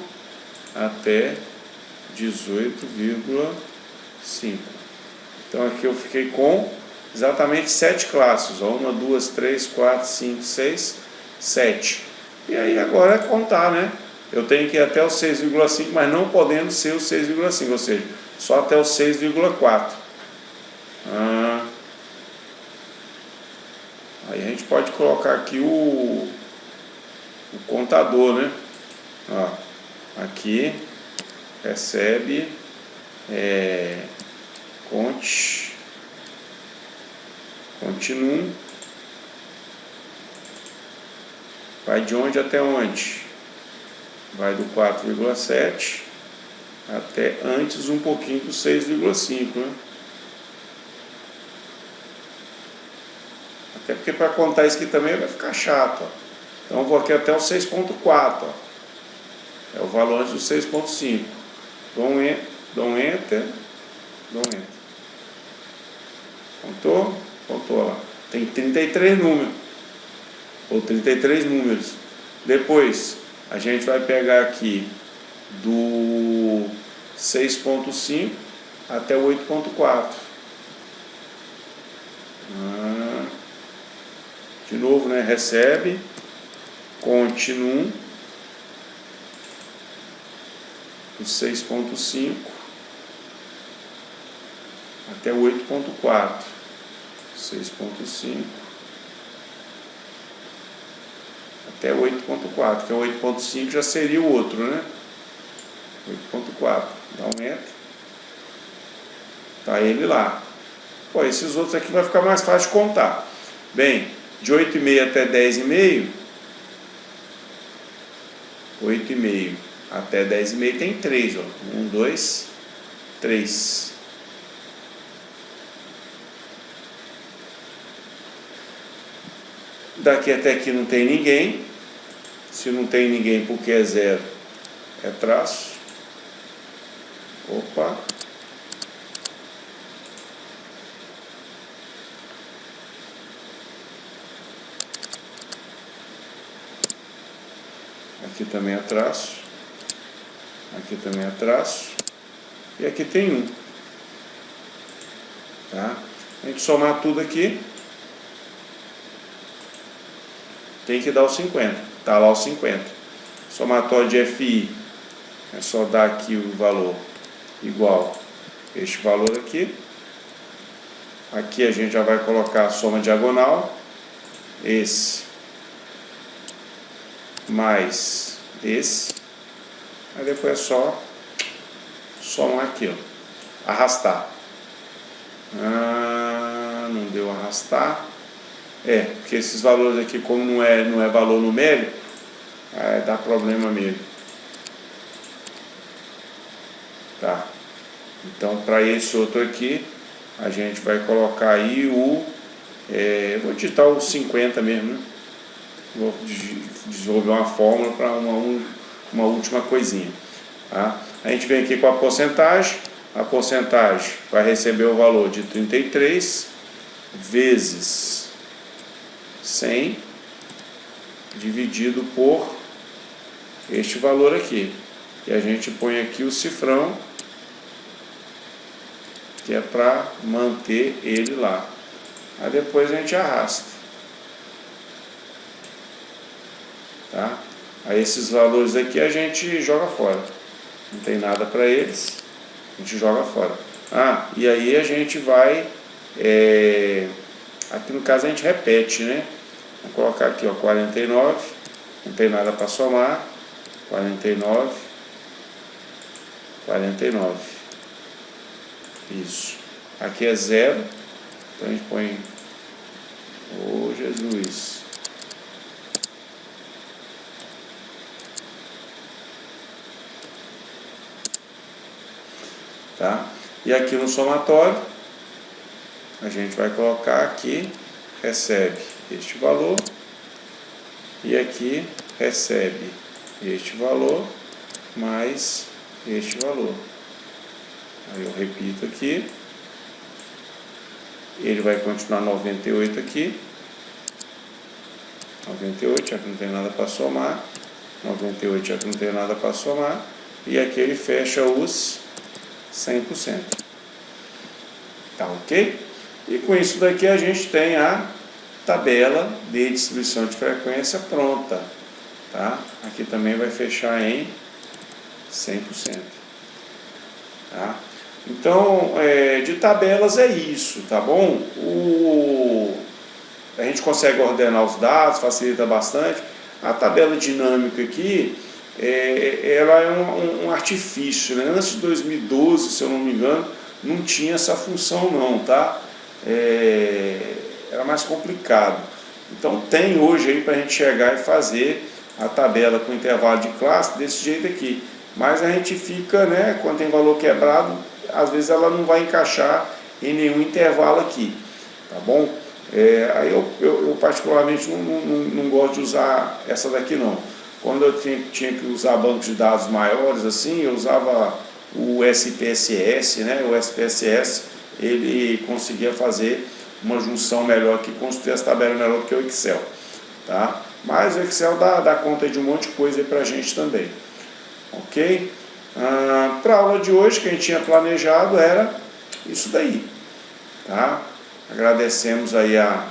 até 18,5. Então aqui eu fiquei com exatamente 7 classes. 1, 2, 3, 4, 5, 6, 7. E aí agora é contar, né? Eu tenho que ir até o 6,5, mas não podendo ser o 6,5, ou seja, só até o 6,4. pode colocar aqui o contador, né? Ó, aqui recebe continue, vai de onde até onde? Vai do 4,7 até antes um pouquinho do 6,5, né? Até porque para contar isso aqui também vai ficar chato, ó. Então eu vou aqui até o 6,4, ó. É o valor antes do 6,5. Dou um enter. Contou? Contou lá. Tem 33 números. Ou 33 números. Depois, a gente vai pegar aqui do 6,5 até o 8,4. De novo, né? Recebe, continue, do 6,5 até o 8,4. 6,5 até o 8,4, que é o 8,5 já seria o outro, né? 8,4. Dá um enter. Tá ele lá. Pô, esses outros aqui vai ficar mais fácil de contar. Bem, de 8,5 até 10,5, 8,5 até 10,5 tem 3, ó. 1, 2, 3. Daqui até aqui não tem ninguém. Se não tem ninguém porque é 0, é traço. Opa. Aqui também é traço. Aqui também é traço. E aqui tem 1. Tá? A gente somar tudo aqui, tem que dar os 50. Tá lá os 50. Somatório de FI. É só dar aqui o valor igual este valor aqui. Aqui a gente já vai colocar a soma diagonal. Esse mais esse. Aí depois é só somar aqui, ó. Arrastar. Não deu arrastar. Porque esses valores aqui, como não é valor numérico, dá problema mesmo. Tá. Então, para esse outro aqui, a gente vai colocar aí vou digitar o 50 mesmo, né? Vou desenvolver uma fórmula para uma última coisinha. Tá? A gente vem aqui com a porcentagem. A porcentagem vai receber o valor de 33 vezes 100 dividido por este valor aqui. E a gente põe aqui o cifrão, que é para manter ele lá. Aí depois a gente arrasta. Tá? Aí esses valores aqui a gente joga fora. Não tem nada para eles, a gente joga fora. E aí a gente vai, aqui no caso a gente repete, né? Vou colocar aqui, ó, 49, não tem nada para somar, 49, 49. Isso. Aqui é 0, então a gente põe, Jesus. Tá? E aqui no somatório, a gente vai colocar aqui, recebe este valor, e aqui recebe este valor, mais este valor. Aí eu repito aqui, ele vai continuar 98 aqui, 98, já que não tem nada para somar, 98, já que não tem nada para somar, e aqui ele fecha os 100%. Tá ok? E com isso daqui a gente tem a tabela de distribuição de frequência pronta. Tá? Aqui também vai fechar em 100%. Tá? Então, de tabelas é isso, tá bom? a gente consegue ordenar os dados, facilita bastante. A tabela dinâmica aqui, ela é um artifício, né? Antes de 2012, se eu não me engano, não tinha essa função não, tá? Era mais complicado. Então tem hoje aí para a gente chegar e fazer a tabela com intervalo de classe desse jeito aqui. Mas a gente fica, né, quando tem valor quebrado, às vezes ela não vai encaixar em nenhum intervalo aqui, tá bom? Aí eu particularmente não gosto de usar essa daqui não. Quando eu tinha que usar bancos de dados maiores assim, eu usava o SPSS, né? O SPSS ele conseguia fazer uma junção melhor que construir as tabelas melhor do que o Excel, tá? Mas o Excel dá conta de um monte de coisa aí pra gente também, ok? Para a aula de hoje, que a gente tinha planejado era isso daí, tá? Agradecemos aí a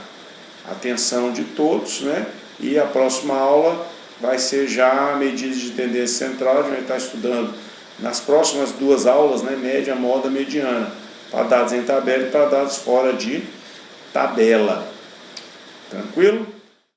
atenção de todos, né? E a próxima aula vai ser já a medida de tendência central. A gente vai estar estudando nas próximas duas aulas, né? Média, moda, mediana, para dados em tabela e para dados fora de tabela. Tranquilo?